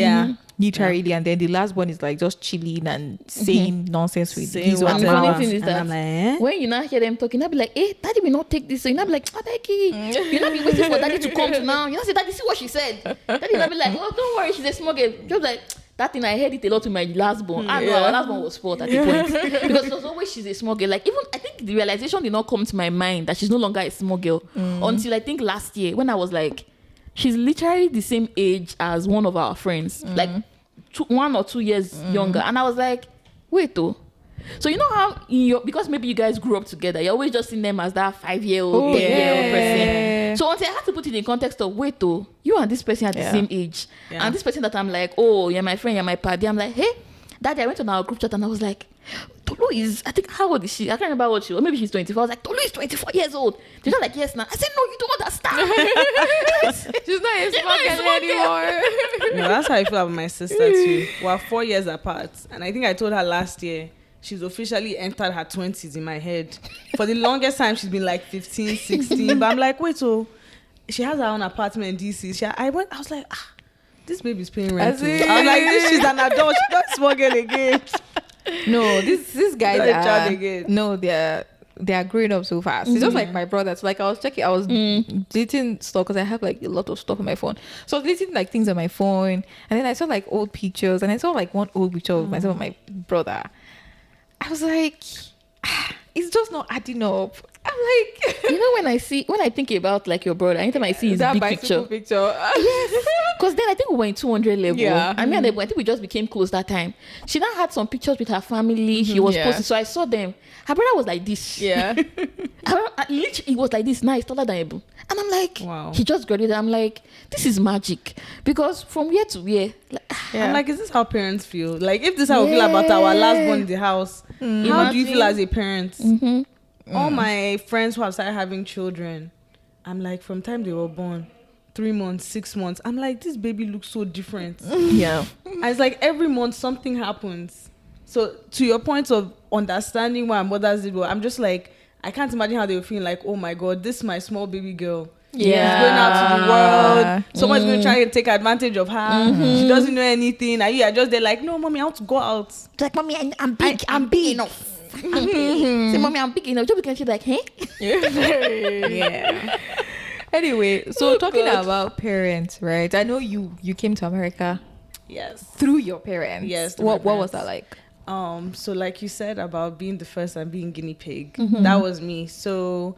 literally, and then the last one is like just chilling and saying nonsense with Saying his And the whatever. funny thing is And that I'm like, eh? when you now hear them talking, I'll be like, daddy will not take this. So you not be like, Becky, you not be waiting for daddy to come to now. You not say, daddy, see what she said. Daddy not be like, oh, don't worry, she's a small girl. Just like, that thing, I heard it a lot with my last born. I know our last born was spoiled at the point. Because it was always she's a small girl. Like, even, I think the realization did not come to my mind that she's no longer a small girl until I think last year when I was like, she's literally the same age as one of our friends. Like, 1 or 2 years younger. And I was like, wait though. So you know how because maybe you guys grew up together, you're always just seeing them as that 5-year-old, 10-year-old person. So until I had to put it in context of, wait though, you and this person are the same age. And this person that I'm like, oh, you're my friend, you're my party. I'm like, hey, daddy, I went on our group chat and I was like, Tolu is, I think, how old is she? I can't remember what she was. Maybe she's 24. I was like, Tolu is 24 years old. She's not like, yes, now. I said, no, you don't understand. She's not a small girl anymore. No, that's how I feel about my sister too. We're 4 years apart, and I think I told her last year she's officially entered her 20s in my head. For the longest time, she's been like 15, 16. But I'm like, wait, so she has her own apartment in DC. I was like, this baby's paying rent too. I'm like, she's an adult. She's not small girl again. No, these guys Not a are child again. no, they're growing up so fast. It's just like my brother. So like I was deleting stuff because I have like a lot of stuff on my phone. So I was deleting like things on my phone, and then I saw like old pictures, and I saw like one old picture of myself and my brother. I was like, it's just not adding up. I'm like, You know, when I think about like your brother, anytime I see his that big bicycle picture. Because then I think we were in 200 level. Yeah. I mean, I think we just became close that time. She now had some pictures with her family. She was posting. So I saw them. Her brother was like this. Yeah. Literally, he was like this. Nice, taller than Ebun. And I'm like, Wow. He just graduated. I'm like, this is magic. Because from year to year, like, I'm like, is this how parents feel? Like, if this is how we feel about our last born in the house, how do you feel as a parent? All my friends who have started having children, I'm like, from time they were born, 3 months, 6 months, I'm like, this baby looks so different. yeah. And it's like every month something happens. So to your point of understanding why mothers did well, I'm just like, I can't imagine how they were feeling like, oh my God, this is my small baby girl. She's going out to the world. Someone's going to try and take advantage of her. She doesn't know anything. And you are just there like, no, mommy, I want to go out. It's like, mommy, I'm big. I'm big enough. Say, mommy, I'm big enough. Just because she's like, hey? Yeah. Anyway, so talking about parents, right? I know you came to America. Yes. Through your parents. Yes. What was that like? So like you said about being the first and being guinea pig, that was me. So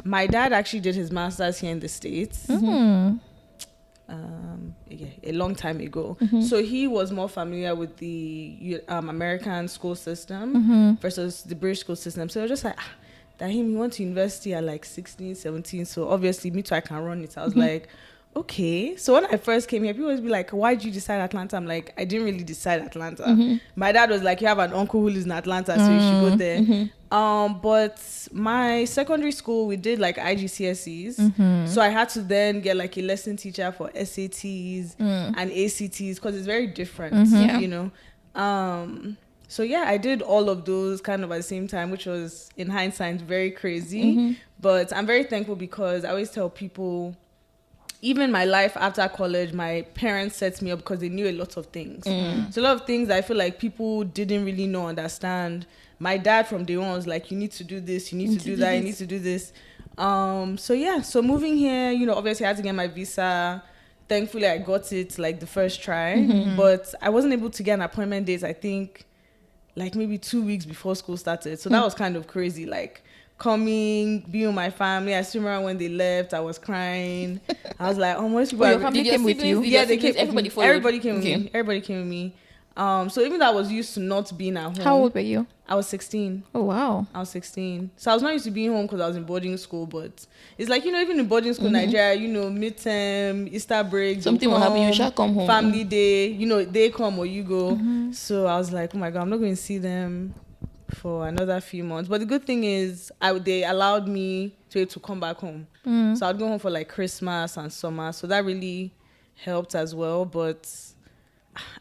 my dad actually did his master's here in the States. A long time ago. So he was more familiar with the American school system versus the British school system. So I was just like, that he went to university at like 16, 17. So obviously me too, I can run it. I was like, okay. So when I first came here, people always be like, why did you decide Atlanta? I'm like, I didn't really decide Atlanta. My dad was like, you have an uncle who lives in Atlanta, so you should go there. But my secondary school, we did like IGCSEs. So I had to then get like a lesson teacher for SATs and ACTs because it's very different, you know. So yeah, I did all of those kind of at the same time, which was in hindsight very crazy. But I'm very thankful because I always tell people, even my life after college, my parents set me up because they knew a lot of things. So a lot of things I feel like people didn't really know, understand. My dad from day one was like, you need to do this, you need to do that, you need to do this. So yeah, so moving here, you know, obviously I had to get my visa. Thankfully I got it like the first try, but I wasn't able to get an appointment date, I think like maybe 2 weeks before school started. So that was kind of crazy, like coming, being with my family. I still remember when they left, I was crying. I was like, oh, most people your family came with you? Yeah, they came. Everybody came with me. Everybody came with me. So even though I was used to not being at home. How old were you? I was 16. Oh, wow. I was 16. So I was not used to being home because I was in boarding school, but it's like, you know, even in boarding school, Nigeria, you know, midterm, Easter break, something will happen, you shall come home. Family day, you know, they come or you go. So I was like, oh my God, I'm not going to see them for another few months. But the good thing is they allowed me to come back home. So I'd go home for like Christmas and summer. So that really helped as well. But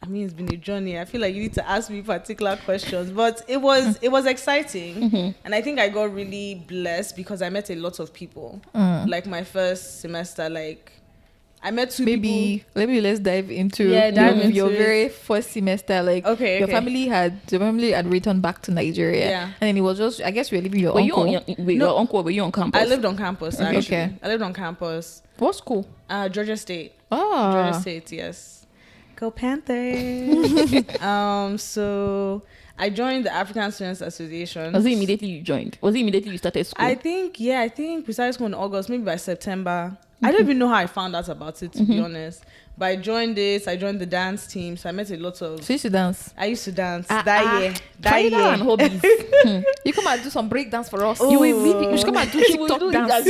I mean, it's been a journey. I feel like you need to ask me particular questions, but it was exciting. And I think I got really blessed because I met a lot of people. Like my first semester, like I met two people. Maybe let's dive into your very first semester. Like your family had returned back to Nigeria, and then it was just, I guess, you were living your uncle. Your uncle, were you on campus? I lived on campus. Actually. I lived on campus. What school? Georgia State. Oh, Georgia State. Yes. Go Panthers. So I joined the African Students Association. Was it immediately you joined? Was it immediately you started school? I think we started school in August, maybe by September. I don't even know how I found out about it, to be honest. But I joined the dance team, so I met a lot of... So you used to dance? I used to dance that year. And hobbies. You come and do some break dance for us. Oh. You should come and do TikTok dance.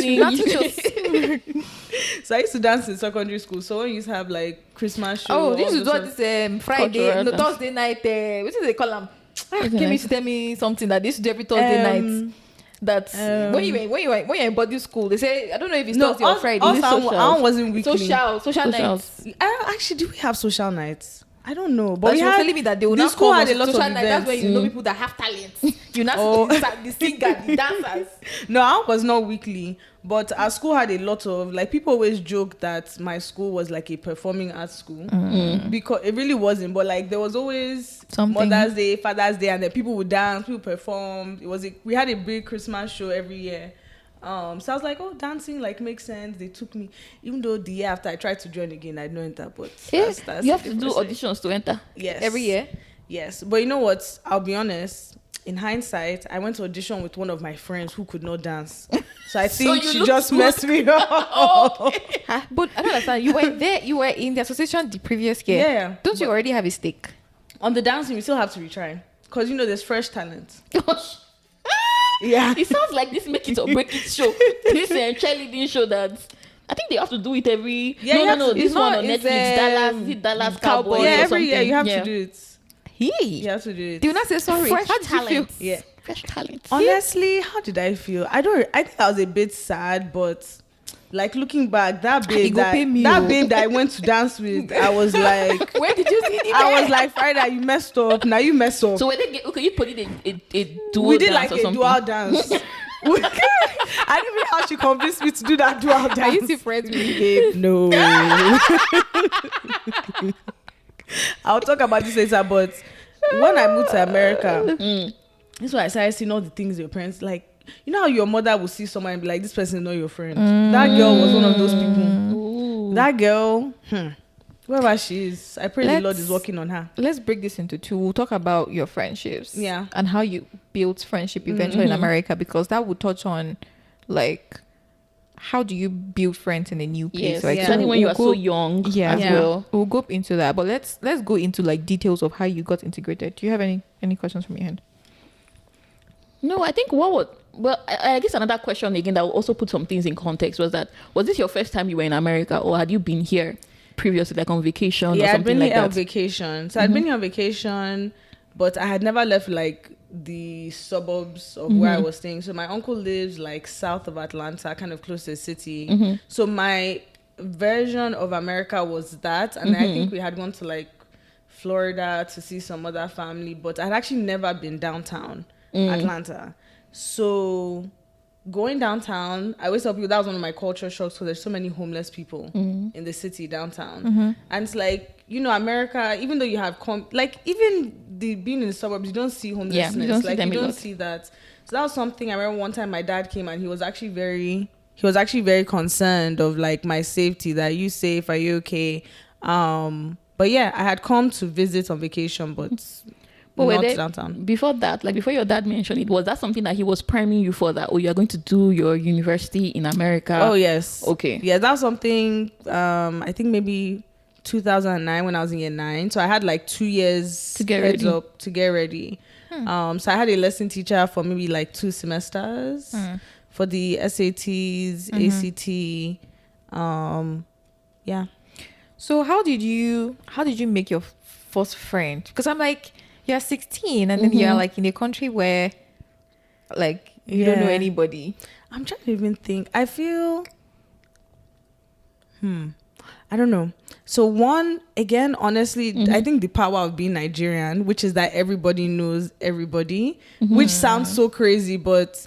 So I used to dance in secondary school. So when you used to have like Christmas show. Oh, this is what this Friday, no, Thursday night. What is they call them? Can you tell me something that this do every Thursday night? That's when you're in body school. They say, I don't know if it's Thursday or Friday. I wasn't weekly. Social nights. Actually, do we have social nights? I don't know, but you were telling me that they will not school come had a lot of social events. night. That's when you know people that have talents. You know, the singer, the dancers. No, I was not weekly, but our school had a lot of, like, people always joke that my school was like a performing arts school because it really wasn't. But like there was always something. Mother's Day, Father's Day, and then people would dance, people performed. We had a big Christmas show every year. So I was like, oh, dancing like makes sense. They took me, even though the year after I tried to join again, I didn't enter. But that's you have to do auditions to enter. Yes, every year. Yes, but you know what? I'll be honest. In hindsight, I went to audition with one of my friends who could not dance. So I think she just messed me up. Okay. But I don't understand. You were there. You were in the association the previous year. Yeah. Don't you already have a stake on the dancing? We still have to retry because there's fresh talent. Yeah, it sounds like this make it or break it show. This cheerleading show that I think they have to do it every. No. This one on Netflix, Dallas Cowboys. Yeah, every year you have to do it. You have to do it. Do you not say sorry? Fresh how did talent. you feel? Yeah, fresh talent. Honestly, how did I feel? I think I was a bit sad, but like looking back, that babe that I went to dance with, I was like, where did you see it? I was like, Faridah, you messed up. Now you messed up. So when you put it a dual we did dance like or a something? dual dance. I didn't know how she convinced me to do that dual dance. Are you still friends with me, babe? No. I'll talk about this later, but when I moved to America, this is why I started seeing all the things your parents like. You know how your mother will see someone and be like, this person is not your friend. That girl was one of those people. Ooh. That girl, wherever she is, I pray the Lord is working on her. Let's break this into two. We'll talk about your friendships. Yeah. And how you built friendship eventually in America, because that would touch on, like, how do you build friends in a new place? Yes, like, especially when you are so young as well. We'll go into that. But let's go into, like, details of how you got integrated. Do you have any questions from your end? No, I think I guess another question again that will also put some things in context was this your first time you were in America, or had you been here previously, like on vacation or something like that? I'd been here on vacation. So I'd been here on vacation, but I had never left like the suburbs of where I was staying. So my uncle lives like south of Atlanta, kind of close to the city. So my version of America was that, and I think we had gone to like Florida to see some other family, but I'd actually never been downtown Atlanta. So going downtown, I always tell people that was one of my culture shocks, because there's so many homeless people in the city downtown. And it's like, you know, America, even though you have even being in the suburbs, you don't see homelessness. Yeah, you don't see them you don't see that. So that was something I remember. One time my dad came and he was actually very concerned of like my safety. That, are you safe? Are you okay? But yeah, I had come to visit on vacation, but not downtown. Before that, like before your dad mentioned it, was that something that he was priming you for, that, you are going to do your university in America? Oh, yes. Okay. Yeah, that was something, I think maybe 2009 when I was in year 9. So I had like 2 years to get ready. So I had a lesson teacher for maybe like 2 semesters for the SATs, ACT. Yeah. So how did you make your first friend? Because I'm like, you're 16 and then you're like in a country where like you don't know anybody. I'm trying to even think. I feel I don't know. So one, again, honestly, I think the power of being Nigerian, which is that everybody knows everybody, which sounds so crazy, but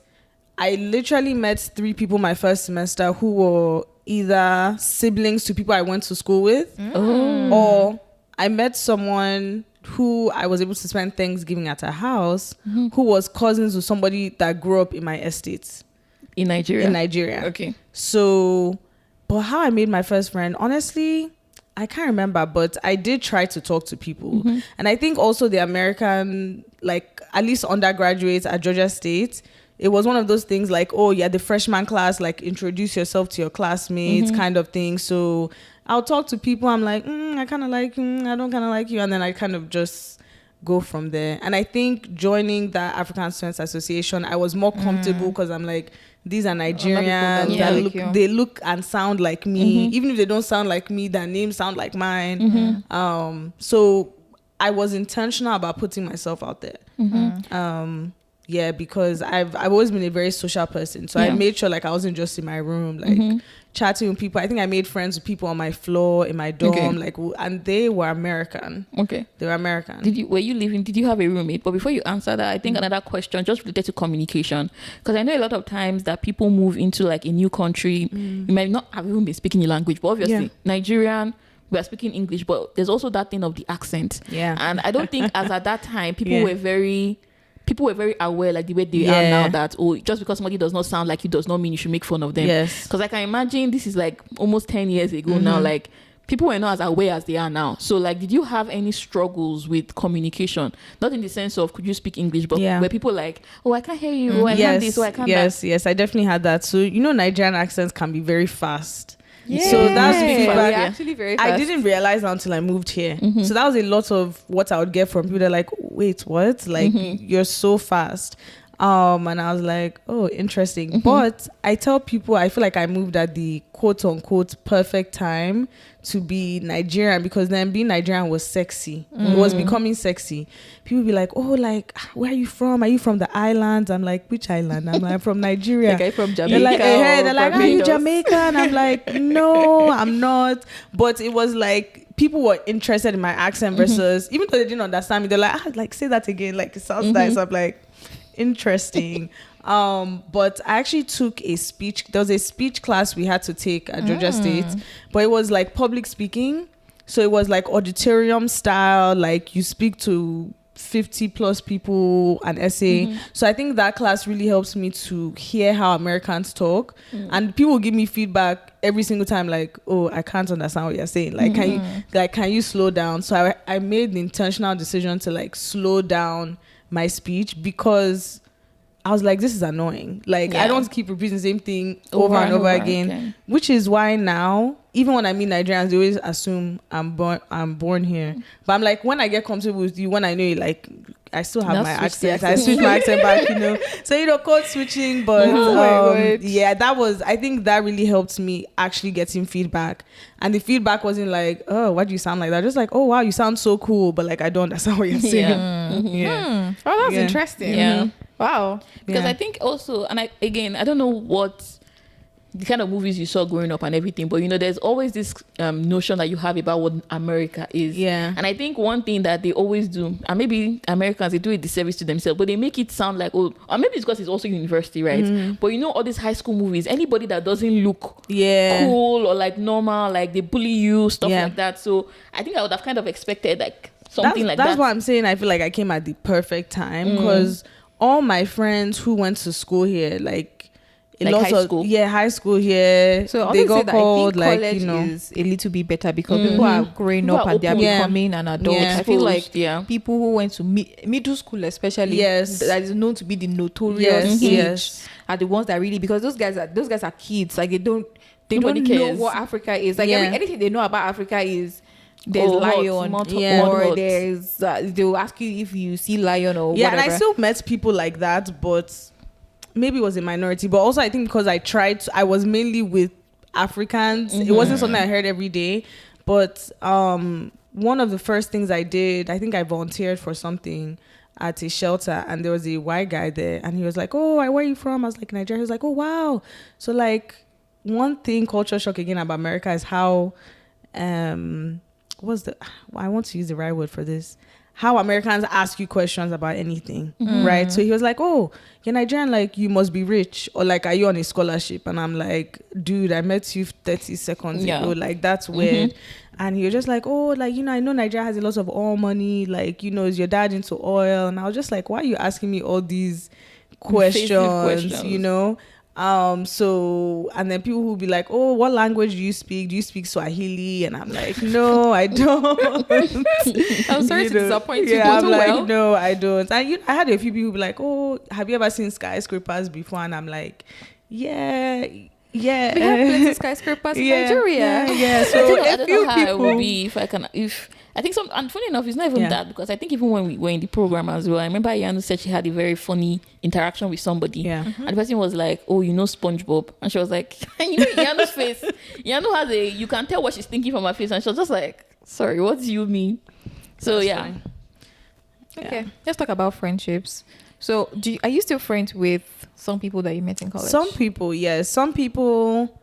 I literally met 3 people my first semester who were either siblings to people I went to school with, or I met someone who I was able to spend Thanksgiving at her house, who was cousins with somebody that grew up in my estate. In Nigeria? Okay. So, but how I made my first friend, honestly, I can't remember, but I did try to talk to people. And I think also the American, like at least undergraduates at Georgia State, it was one of those things like, oh yeah, the freshman class, like introduce yourself to your classmates kind of thing. So I'll talk to people. I'm like, I kind of like you. I don't kind of like you. And then I kind of just go from there. And I think joining the African Students Association, I was more comfortable because I'm like, these are Nigerians. They look and sound like me. Even if they don't sound like me, their names sound like mine. So I was intentional about putting myself out there. Yeah, because I've always been a very social person. So I made sure like I wasn't just in my room, like chatting with people. I think I made friends with people on my floor, in my dorm, like, and they were American. Okay. They were American. Did you have a roommate? But before you answer that, I think another question just related to communication. Because I know a lot of times that people move into like a new country, you might not have even been speaking the language, but obviously Nigerian, we are speaking English, but there's also that thing of the accent. Yeah. And I don't think as at that time, people were very aware, like the way they are now, that just because somebody does not sound like you does not mean you should make fun of them. Yes. Because I can imagine this is like almost 10 years ago now, like people were not as aware as they are now. So like, did you have any struggles with communication? Not in the sense of could you speak English, but were people like, I can't hear you, I can't this, I can't that. Yes, I definitely had that. So Nigerian accents can be very fast. Yeah. So that's feedback. Actually very fast. I didn't realize that until I moved here. So that was a lot of what I would get from people. They're like, wait, what? Like, you're so fast. And I was like, oh, interesting. But I tell people, I feel like I moved at the quote unquote perfect time to be Nigerian, because then being Nigerian was sexy. It was becoming sexy. People be like, oh, like, where are you from? Are you from the islands? I'm like, which island? I'm like, I'm from Nigeria. Like, I'm from Jamaica. They're like, are you Jamaican? I'm like, no, I'm not. But it was like, people were interested in my accent versus, even though they didn't understand me, they're like, like, say that again. Like, it sounds nice. I'm like, interesting. But I actually took a speech. There was a speech class we had to take at Georgia State, but it was like public speaking. So it was like auditorium style, like you speak to 50 plus people, an essay. So I think that class really helps me to hear how Americans talk, and people give me feedback every single time, like, oh, I can't understand what you're saying, like can you slow down? So I made the intentional decision to like slow down my speech, because I was like, this is annoying. Like, I don't want to keep repeating the same thing over and over again. Which is why now, even when I meet Nigerians, they always assume I'm born here. But I'm like, when I get comfortable with you, when I know you, like, I still have my accent. I switch my accent back, you know. So, code switching. But yeah, I think that really helped me actually getting feedback. And the feedback wasn't like, oh, why do you sound like that? Just like, oh, wow, you sound so cool. But like, I don't understand what you're saying. Oh, that's interesting. Yeah. Wow. Because I think also, and I don't know what the kind of movies you saw growing up and everything, but there's always this notion that you have about what America is. Yeah. And I think one thing that they always do, and maybe Americans, they do a disservice to themselves, but they make it sound like, oh, or maybe it's because it's also university, right? But all these high school movies, anybody that doesn't look cool or like normal, like they bully you, stuff like that. So I think I would have kind of expected like something like that. That's what I'm saying. I feel like I came at the perfect time, because all my friends who went to school here, like high school. High school here. So they got called, I think like, college is a little bit better, because people are growing up and they're becoming an adult. I feel like people who went to middle school, especially, that is known to be the notorious age, are the ones that really, because those guys are kids. Like, they don't know what Africa is. Like, anything they know about Africa is there's lion, or there's they will ask you if you see lion or whatever. And I still met people like that, but maybe it was a minority. But also I think because I was mainly with Africans. It wasn't something I heard every day. But one of the first things I did, I think I volunteered for something at a shelter, and there was a white guy there, and he was like, oh, where are you from? I was like, Nigeria. He was like, oh, wow. So like, one thing, culture shock again about America, is how I want to use the right word for this, how Americans ask you questions about anything, right? So he was like, oh, you're Nigerian, like, you must be rich, or like, are you on a scholarship? And I'm like, dude, I met you 30 seconds ago, like, that's weird. And he was just like, oh, like, I know Nigeria has a lot of oil money, like, is your dad into oil? And I was just like, why are you asking me all these questions? So, and then people who be like, oh, what language do you speak? Do you speak Swahili? And I'm like, no, I don't. I'm sorry to disappoint you. I'm like, no, I don't. And I had a few people be like, oh, have you ever seen skyscrapers before? And I'm like, yeah. We have plenty of skyscrapers in Nigeria. So I don't know how it would be I think and funny enough, it's not even that, because I think even when we were in the program as well, I remember Yanu said she had a very funny interaction with somebody. And the person was like, oh, SpongeBob? And she was like, Yanu's face. Yanu has you can tell what she's thinking from her face. And she was just like, sorry, what do you mean? So that's fine. Okay, let's talk about friendships. So are you still friends with some people that you met in college? Some people, yes. Some people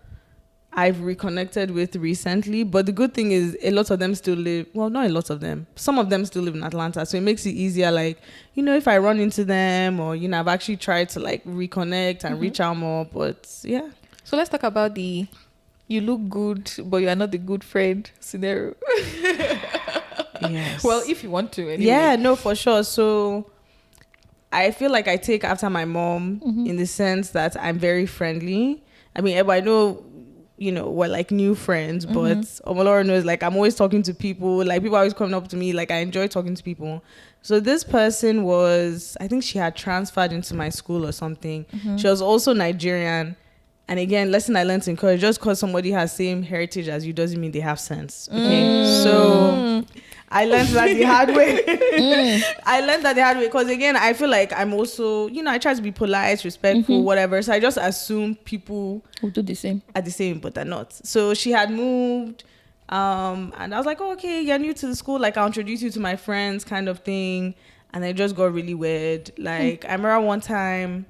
I've reconnected with recently, but the good thing is a lot of them still live, well, not a lot of them, some of them still live in Atlanta, so it makes it easier, like, if I run into them, or I've actually tried to like reconnect and reach out more. But so let's talk about the you look good but you are not the good friend scenario. Yes. Well, if you want to anyway. Yeah, no, for sure. So I feel like I take after my mom in the sense that I'm very friendly. I mean, I know we're like new friends, but Omo-Olorun knows, like, I'm always talking to people, like, people are always coming up to me, like, I enjoy talking to people. So this person I think she had transferred into my school or something. She was also Nigerian. And again, lesson I learned in college, just because somebody has same heritage as you doesn't mean they have sense. Okay. So I learned that the hard way. I learned that the hard way, because again, I feel like I'm also, I try to be polite, respectful, whatever. So I just assume people will do the same. Are the same, but they're not. So she had moved, and I was like, oh, okay, you're new to the school, like, I'll introduce you to my friends, kind of thing. And it just got really weird. Like, I remember one time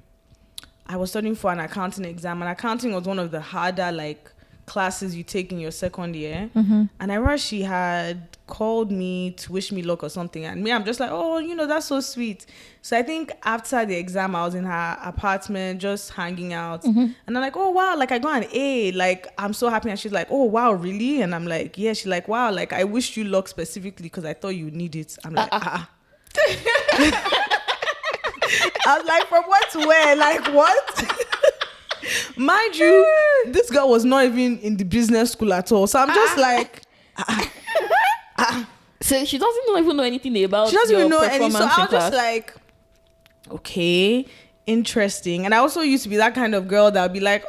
I was studying for an accounting exam, and accounting was one of the harder, like, classes you take in your second year. And I remember she had called me to wish me luck or something, and me, I'm just like, oh, that's so sweet. So I think after the exam, I was in her apartment just hanging out, and I'm like, oh wow, like I got an A, like I'm so happy. And she's like, oh wow, really? And I'm like, yeah. She's like, wow, like I wished you luck specifically because I thought you need it. I'm like, I was like, from what to where? Like what? Mind you, this girl was not even in the business school at all. So I'm just like, So she doesn't even know anything about. She doesn't your even know any. performance So I in was class. just like, okay, interesting. And I also used to be that kind of girl that would be like,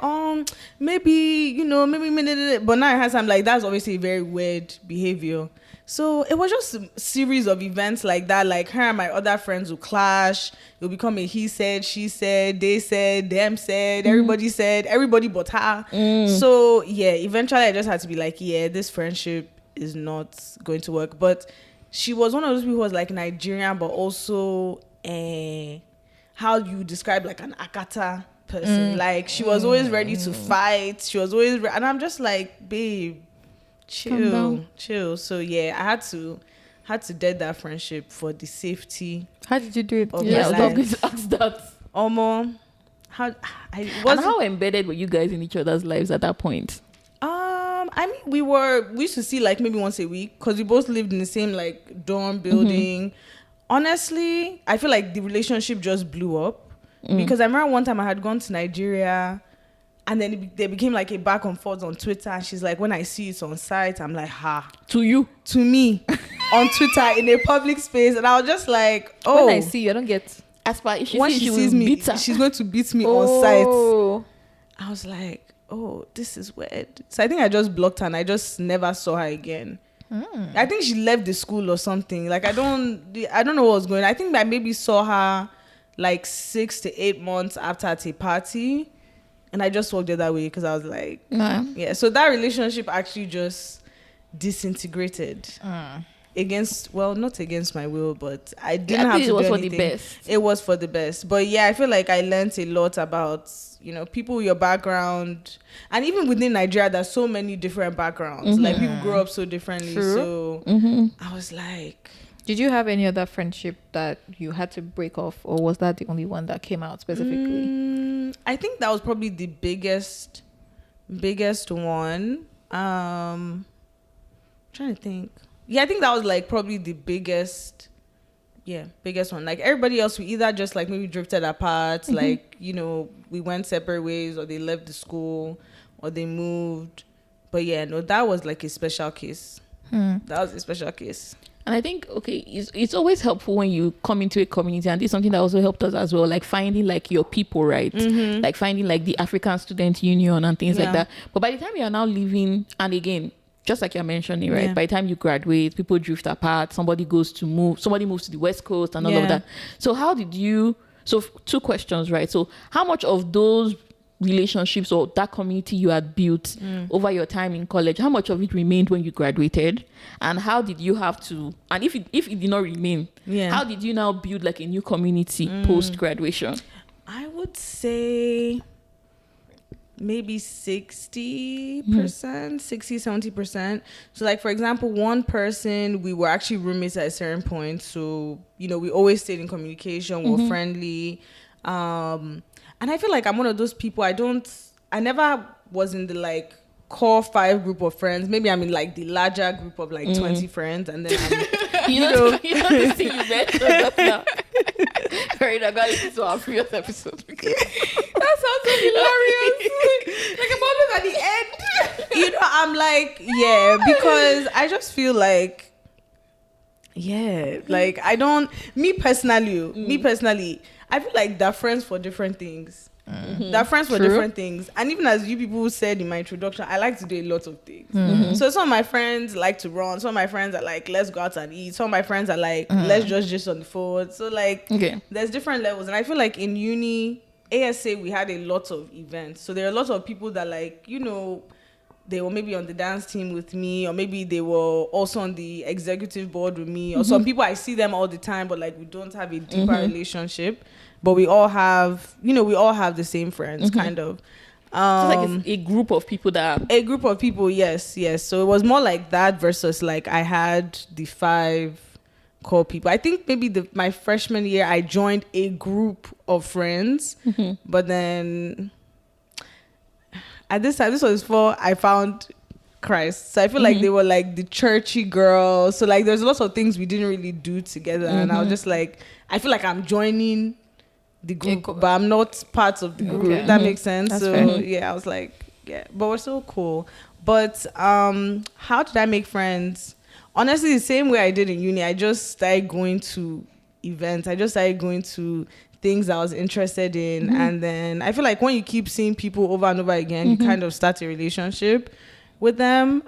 maybe, but now I have I'm like, that's obviously a very weird behavior. So it was just a series of events like that. Like her and my other friends would clash. It would become a he said, she said, they said, them said, everybody said, everybody but her. So yeah, eventually I just had to be like, yeah, this friendship is not going to work. But she was one of those people who was like Nigerian, but also how you describe like an Akata person. Like she was always ready to fight. She was always and I'm just like, babe, chill. So yeah, I had to dead that friendship for the safety. How did you do it? I was going to ask that. How how embedded were you guys in each other's lives at that point? I mean, we used to see like maybe once a week because we both lived in the same like dorm building. Honestly, I feel like the relationship just blew up because I remember one time I had gone to Nigeria. And then they became like a back and forth on Twitter. And she's like, when I see it on site, I'm like, ha. To you? To me. On Twitter, in a public space. And I was just like, oh. When I see you, I don't get... As far as she sees me, beat her. she's going to beat me on site. I was like, oh, this is weird. So I think I just blocked her and I just never saw her again. I think she left the school or something. Like, I don't know what was going on. I think I maybe saw her like 6 to 8 months after at a party. And I just walked the other way because I was like, yeah. So that relationship actually just disintegrated not against my will, but I didn't have to do anything. It was for the best. It was for the best. But yeah, I feel like I learned a lot about, people with your background. And even within Nigeria, there's so many different backgrounds. Like people grow up so differently. True. So I was like... Did you have any other friendship that you had to break off, or was that the only one that came out specifically? I think that was probably the biggest one. Trying to think. Yeah, I think that was like probably the biggest one. Like everybody else, we either just like maybe drifted apart, like, we went separate ways, or they left the school, or they moved. But yeah, no, that was like a special case. That was a special case. And I think, it's always helpful when you come into a community, and this is something that also helped us as well, like finding like your people, right? Like finding like the African Student Union and things like that. But by the time you are now leaving, and again, just like you're mentioning, right? By the time you graduate, people drift apart, somebody moves to the West Coast and all of that. So so 2 questions, right? So how much of those relationships or that community you had built over your time in college, how much of it remained when you graduated, and how did you have to, and if it did not remain, how did you now build like a new community post graduation? I would say maybe 60%, 60-70%. So like, for example, one person, we were actually roommates at a certain point, so we always stayed in communication, we were friendly, and I feel like I'm one of those people, I never was in the like core 5 group of friends. Maybe I'm in like the larger group of like 20 friends, and then I'm, you know the thing you mentioned just now. Right, I got to listen to our previous episode. That sounds so hilarious. Like I'm always at the end. I'm like, yeah, because I just feel like, like me personally, I feel like they're friends for different things. They're friends for different things. And even as you people said in my introduction, I like to do a lot of things. So some of my friends like to run. Some of my friends are like, let's go out and eat. Some of my friends are like, let's just on the phone. So like, there's different levels. And I feel like in uni, ASA, we had a lot of events. So there are a lot of people that like, they were maybe on the dance team with me, or maybe they were also on the executive board with me, or some people I see them all the time, but like we don't have a deeper relationship, but we all have the same friends kind of. It's a group of people yes. So it was more like that versus like I had the 5 core people. I think maybe my freshman year I joined a group of friends, but then at this time, this was before I found Christ. So I feel like they were like the churchy girls. So like there's lots of things we didn't really do together, and I was just like, I feel like I'm joining the group, but I'm not part of the group. Okay. That makes sense. That's so fair. yeah, I was like, yeah, but we're so cool. But how did I make friends? Honestly, the same way I did in uni. I just started going to events. I just started going to things I was interested in, and then I feel like when you keep seeing people over and over again, you kind of start a relationship with them.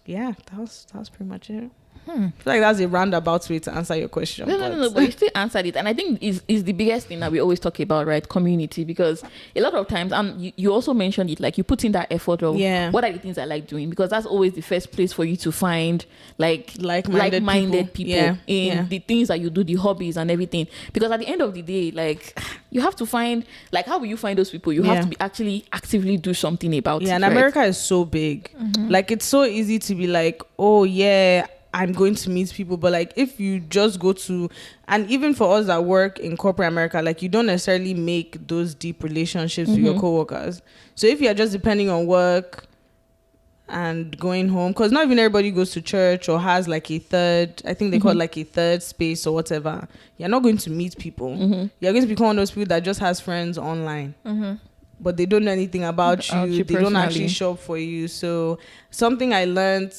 Yeah, that was pretty much it. I feel like that's a roundabout way to answer your question. No, but you still answered it. And I think is the biggest thing that we always talk about, right? Community. Because a lot of times, you also mentioned it, like you put in that effort of what are the things I like doing? Because that's always the first place for you to find like-minded people in the things that you do, the hobbies and everything. Because at the end of the day, like you have to find, like how will you find those people? You have to be actually actively do something about it. Yeah, and right? America is so big. Like it's so easy to be like, oh yeah, I'm going to meet people, but like if you just go to, and even for us that work in corporate America, like you don't necessarily make those deep relationships with your coworkers. So if you're just depending on work and going home, because not even everybody goes to church or has like a third, I think they call it like a third space or whatever, you're not going to meet people. You're going to become one of those people that just has friends online. But they don't know anything about you. They don't actually show up for you. So something I learned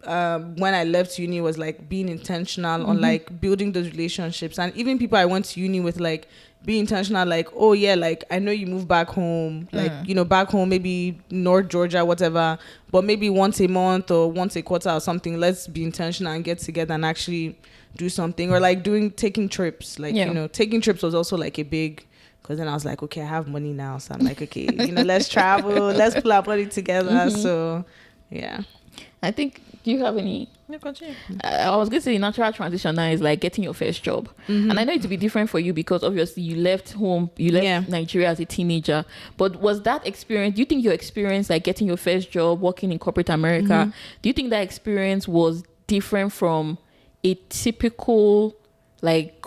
when I left uni was like being intentional on like building those relationships, and even people I went to uni with, like being intentional, like, oh yeah, like I know you moved back home, like you know, back home maybe North Georgia, whatever, but maybe once a month or once a quarter or something, let's be intentional and get together and actually do something. Or like taking trips, like you know, taking trips was also like a big, because then I was like, okay, I have money now, so I'm like, okay, you know, let's travel, let's pull our money together. So yeah, I think, do you have any? No, continue. I was going to say the natural transition now is like getting your first job. And I know it to be different for you because obviously you left home, you left Nigeria as a teenager. But was that experience, do you think your experience like getting your first job, working in corporate America, do you think that experience was different from a typical like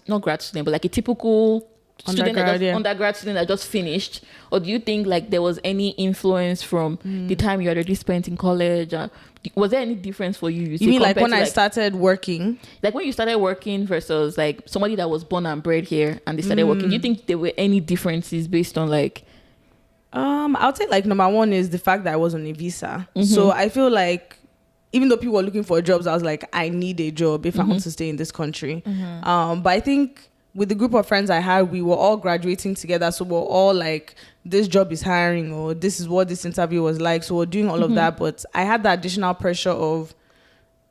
not grad student, but like a typical undergrad student that just finished? Or do you think like there was any influence from the time you had already spent in college? Was there any difference for you? You mean like when I started working? Like when you started working versus like somebody that was born and bred here and they started working. Do you think there were any differences based on like? I would say like number one is the fact that I was on a visa. So I feel like even though people were looking for jobs, I was like, I need a job if I want to stay in this country. But I think with the group of friends I had, we were all graduating together. So we're all like, this job is hiring, or this is what this interview was like. So we're doing all of that. But I had the additional pressure of,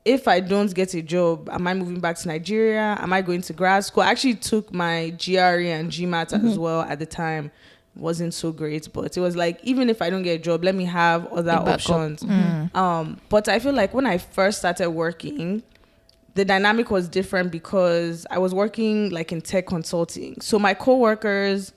if I don't get a job, am I moving back to Nigeria? Am I going to grad school? I actually took my GRE and GMAT as well at the time. Wasn't so great, but it was like, even if I don't get a job, let me have other options. But I feel like when I first started working, the dynamic was different because I was working like in tech consulting. So my coworkers,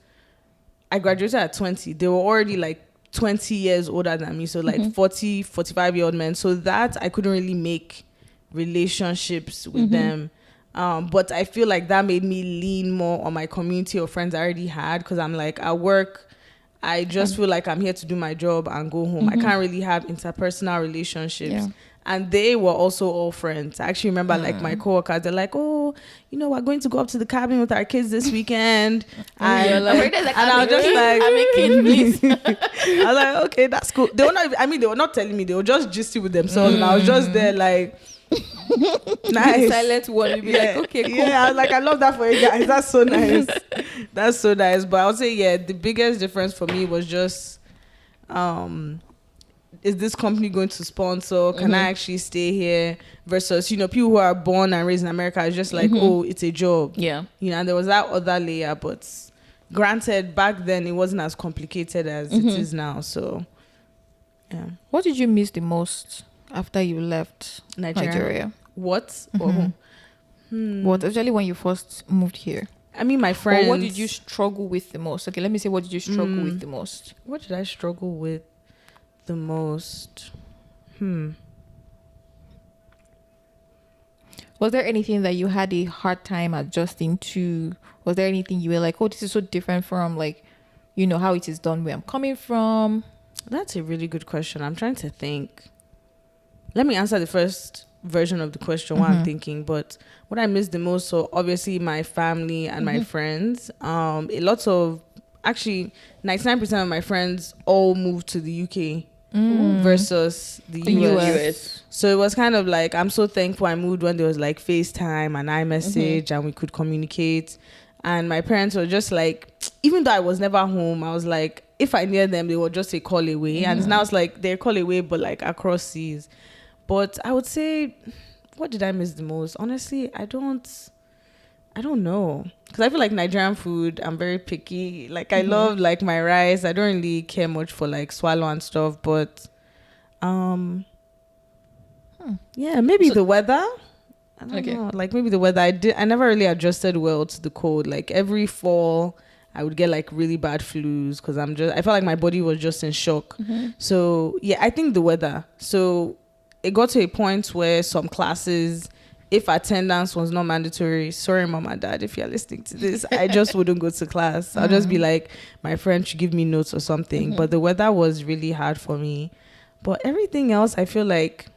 I graduated at 20. They were already like 20 years older than me. So like 40, 45-year-old men. So that I couldn't really make relationships with them. But I feel like that made me lean more on my community of friends I already had. Because I'm like, at work, I just feel like I'm here to do my job and go home. I can't really have interpersonal relationships. And they were also all friends. I actually remember like my coworkers, they're like, oh, you know, we're going to go up to the cabin with our kids this weekend. And I was just like, I'm a kid, please. I was like, okay, that's cool. They were not, they were not telling me, they were just gisting with themselves. And I was just there like, nice. Silent one, you'd be like, okay, cool. Yeah, I was like, I love that for you guys. That's so nice. That's so nice. But I would say, yeah, the biggest difference for me was just, is this company going to sponsor? Can I actually stay here? Versus, you know, people who are born and raised in America is just like, oh, it's a job. Yeah. You know, and there was that other layer. But granted, back then, it wasn't as complicated as it is now. So, yeah. What did you miss the most after you left Nigeria? What? What, especially when you first moved here? I mean, my friends. Or what did you struggle with the most? Okay, let me say, what did you struggle with the most? What did I struggle with the most? Was there anything that you had a hard time adjusting to? Was there anything you were like, oh, this is so different from, like, you know, how it is done where I'm coming from? That's a really good question. I'm trying to think. Let me answer the first version of the question while I'm thinking. But what I miss the most, so obviously my family and my friends. Actually, 99% of my friends all moved to the UK versus the US. So it was kind of like, I'm so thankful I moved when there was like FaceTime and iMessage and we could communicate. And my parents were just like, even though I was never home, I was like, if I near them, they would just say call away. And now it's like they're call away, but like across seas. But I would say, what did I miss the most? Honestly, I don't know. Because I feel like Nigerian food, I'm very picky. Like I love like my rice. I don't really care much for like swallow and stuff. But yeah, maybe the weather. I don't know. Like maybe the weather. I never really adjusted well to the cold. Like every fall, I would get like really bad flus because I felt like my body was just in shock. So yeah, I think the weather. So it got to a point where some classes, if attendance was not mandatory, sorry mom and dad if you're listening to this, I just wouldn't go to class. I'll just be like, my friend should give me notes or something. But the weather was really hard for me. But everything else, I feel like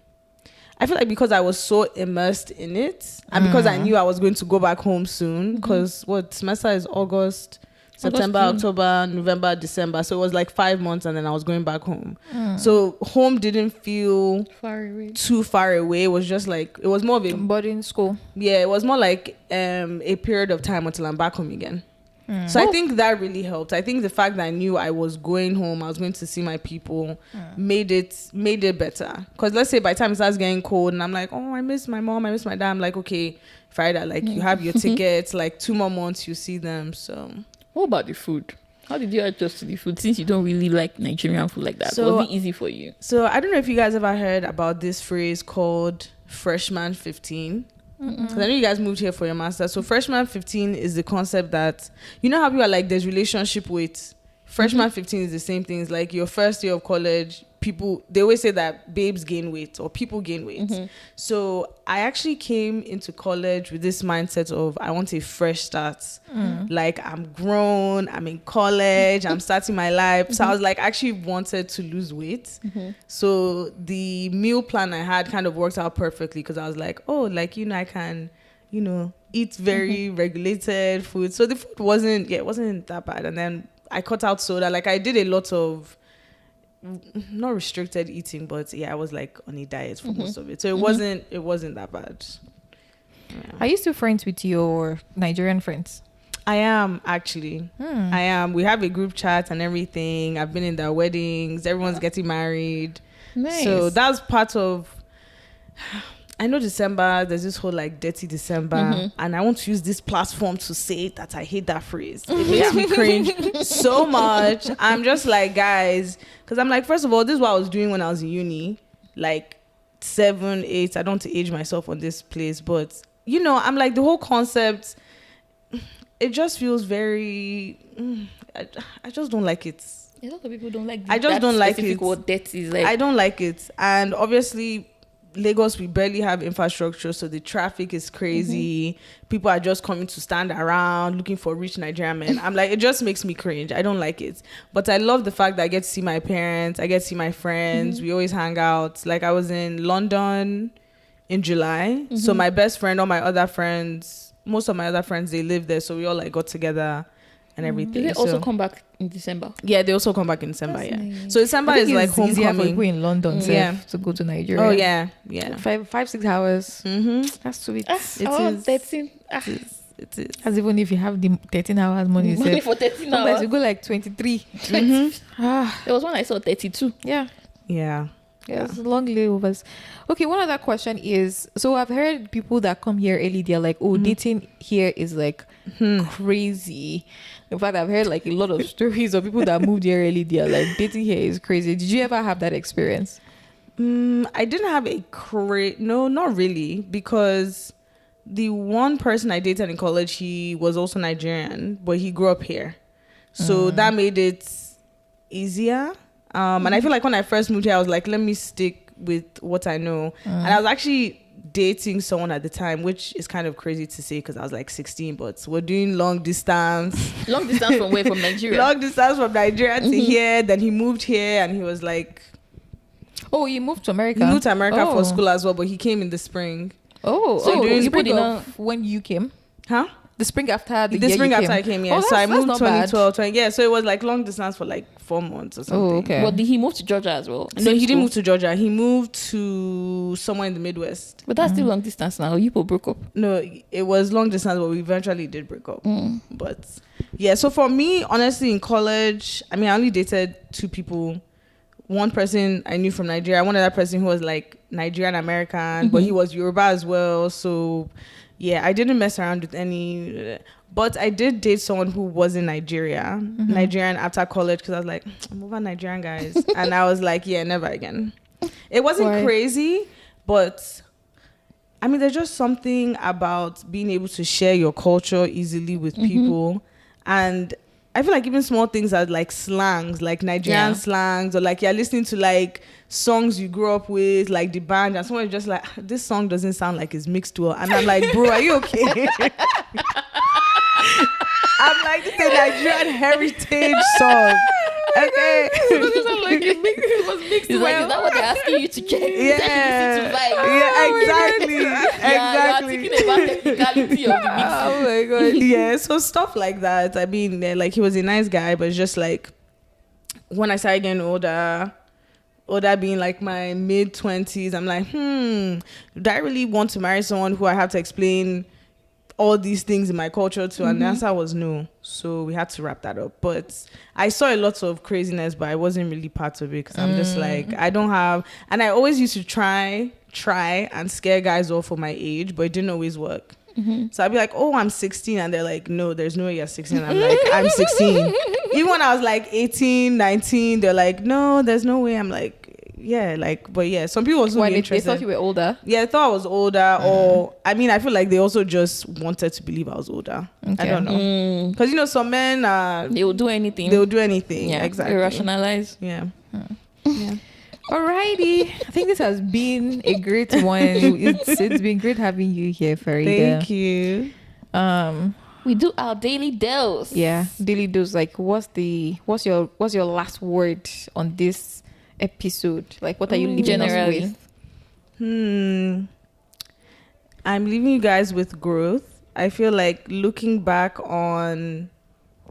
because I was so immersed in it and because I knew I was going to go back home soon, because semester is August, September, October, November, December. So it was like 5 months and then I was going back home. So home didn't feel too far away. It was just like, it was more of a boarding school. Yeah, it was more like a period of time until I'm back home again. So I think that really helped. I think the fact that I knew I was going home, I was going to see my people, made it better. Because let's say by the time it starts getting cold and I'm like, oh, I miss my mom, I miss my dad. I'm like, okay, Faridah, like you have your tickets, like 2 more months, you see them. So what about the food? How did you adjust to the food since you don't really like Nigerian food like that? So, was it easy for you? So I don't know if you guys ever heard about this phrase called freshman 15. Because I know you guys moved here for your master. So freshman 15 is the concept that, you know how people are like, there's relationship weight. Freshman 15 is the same thing. It's like your first year of college, people, they always say that babes gain weight or people gain weight. So I actually came into college with this mindset of, I want a fresh start. Like I'm grown, I'm in college, I'm starting my life. So I was like, actually wanted to lose weight. So the meal plan I had kind of worked out perfectly because I was like, oh, like, you know, I can, you know, eat very regulated food. So the food wasn't that bad. And then I cut out soda. Like I did a lot of not restricted eating, but yeah, I was like on a diet for most of it. So it wasn't that bad. Yeah. Are you still friends with your Nigerian friends? I am actually. I am. We have a group chat and everything. I've been in their weddings. Everyone's getting married. Nice. So that's part of. I know December, there's this whole like dirty December, and I want to use this platform to say that I hate that phrase. It makes me cringe so much. I'm just like, guys, because I'm like, first of all, this is what I was doing when I was in uni, like 7, 8. I don't want to age myself on this place, but you know, I'm like, the whole concept, it just feels very, I just don't like it. A lot of people don't like I just don't like it. What dirty is like. I don't like it. And obviously, Lagos, we barely have infrastructure, so the traffic is crazy. People are just coming to stand around looking for rich Nigerian men. I'm like, it just makes me cringe. I don't like it. But I love the fact that I get to see my parents. I get to see my friends. We always hang out. Like I was in London in July. So my best friend, all my other friends, most of my other friends, they live there. So we all like got together and everything. Did they also come back in December? Yeah, they also come back in December. That's nice. So December is like easier for homecoming. people in London to go to Nigeria. Oh yeah. 5-6 hours. That's sweet. It 13. It is. As even if you have the 13 hours money For 13 sometimes hours. you go like 23. There was one I saw 32. Yeah. Yeah. It's long layovers. Okay, one other question is, so I've heard people that come here early, they're like, oh, dating here is like crazy. In fact, I've heard like a lot of stories of people that moved here early, they're like, dating here is crazy. Did you ever have that experience? I didn't have no, not really, because the one person I dated in college, he was also Nigerian, but he grew up here. So that made it easier. And I feel like when I first moved here, I was like, let me stick with what I know. And I was actually dating someone at the time, which is kind of crazy to say because I was like 16, but we're doing long distance. Long distance from where? From Nigeria? Long distance from Nigeria to here. Then he moved here and he was like... Oh, you moved to America? He moved to America for school as well, but he came in the spring. Oh, so you spring of when you came? Huh? The spring after the spring after I came, yeah. Oh, so I moved 2012, yeah. So it was like long distance for like 4 months or something. Oh, okay. But did he move to Georgia as well? No, he didn't move to Georgia. He moved to somewhere in the Midwest. But that's still long distance now. You people broke up. No, it was long distance, but we eventually did break up. But yeah, so for me, honestly, in college, I mean, I only dated 2 people. One person I knew from Nigeria, one other person who was like Nigerian American, but he was Yoruba as well. So yeah, I didn't mess around with any, but I did date someone who was in Nigeria, Nigerian after college, because I was like, I'm over Nigerian guys. And I was like, yeah, never again. It wasn't crazy, but I mean, there's just something about being able to share your culture easily with people. And I feel like even small things are like slangs, like Nigerian slangs, or like you're listening to like songs you grew up with, like the band, and someone is just like, this song doesn't sound like it's mixed well. And I'm like, bro, are you okay? I'm like, this is a Nigerian heritage song. Okay. It doesn't sound like it was mixed well. Like, is that what they're asking you to check? Exactly. You're thinking about technicality of the mix. Oh my god. Yeah, so stuff like that. I mean, like he was a nice guy, but it's just like when I started getting older being like my mid-20s, I'm like, do I really want to marry someone who I have to explain all these things in my culture to? And the answer was no. So we had to wrap that up. But I saw a lot of craziness, but I wasn't really part of it because I'm just like, I don't have, and I always used to try and scare guys off for my age, but it didn't always work. So I'd be like, oh, I'm 16. And they're like, no, there's no way you're 16. I'm like, I'm 16. Even when I was like 18, 19, they're like, no, there's no way. I'm like, yeah, like, but yeah, some people also They thought you were older. Yeah, they thought I was older, or I mean, I feel like they also just wanted to believe I was older. I don't know, because you know, some men they will do anything. Yeah, exactly. They rationalize. Yeah. Yeah. Alrighty, I think this has been a great one. It's been great having you here, Faridah. Thank you. We do our daily dose. Yeah, daily dose. Like, what's your last word on this episode? Like, what are you leaving us with? I'm leaving you guys with growth. I feel like looking back on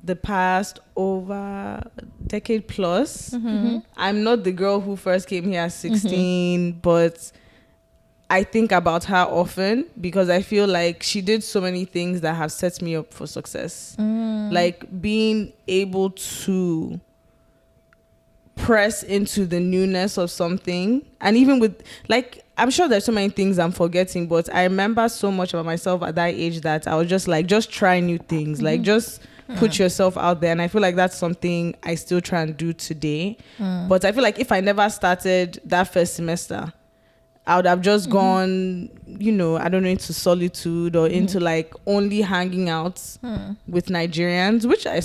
the past over decade plus, I'm not the girl who first came here at 16, but I think about her often because I feel like she did so many things that have set me up for success. Like being able to press into the newness of something, and even with, like, I'm sure there's so many things I'm forgetting, but I remember so much about myself at that age that I was just like, just try new things, like just put yourself out there. And I feel like that's something I still try and do today. But I feel like if I never started that first semester, I would have just gone, you know, I don't know, into solitude or into like only hanging out with Nigerians, which a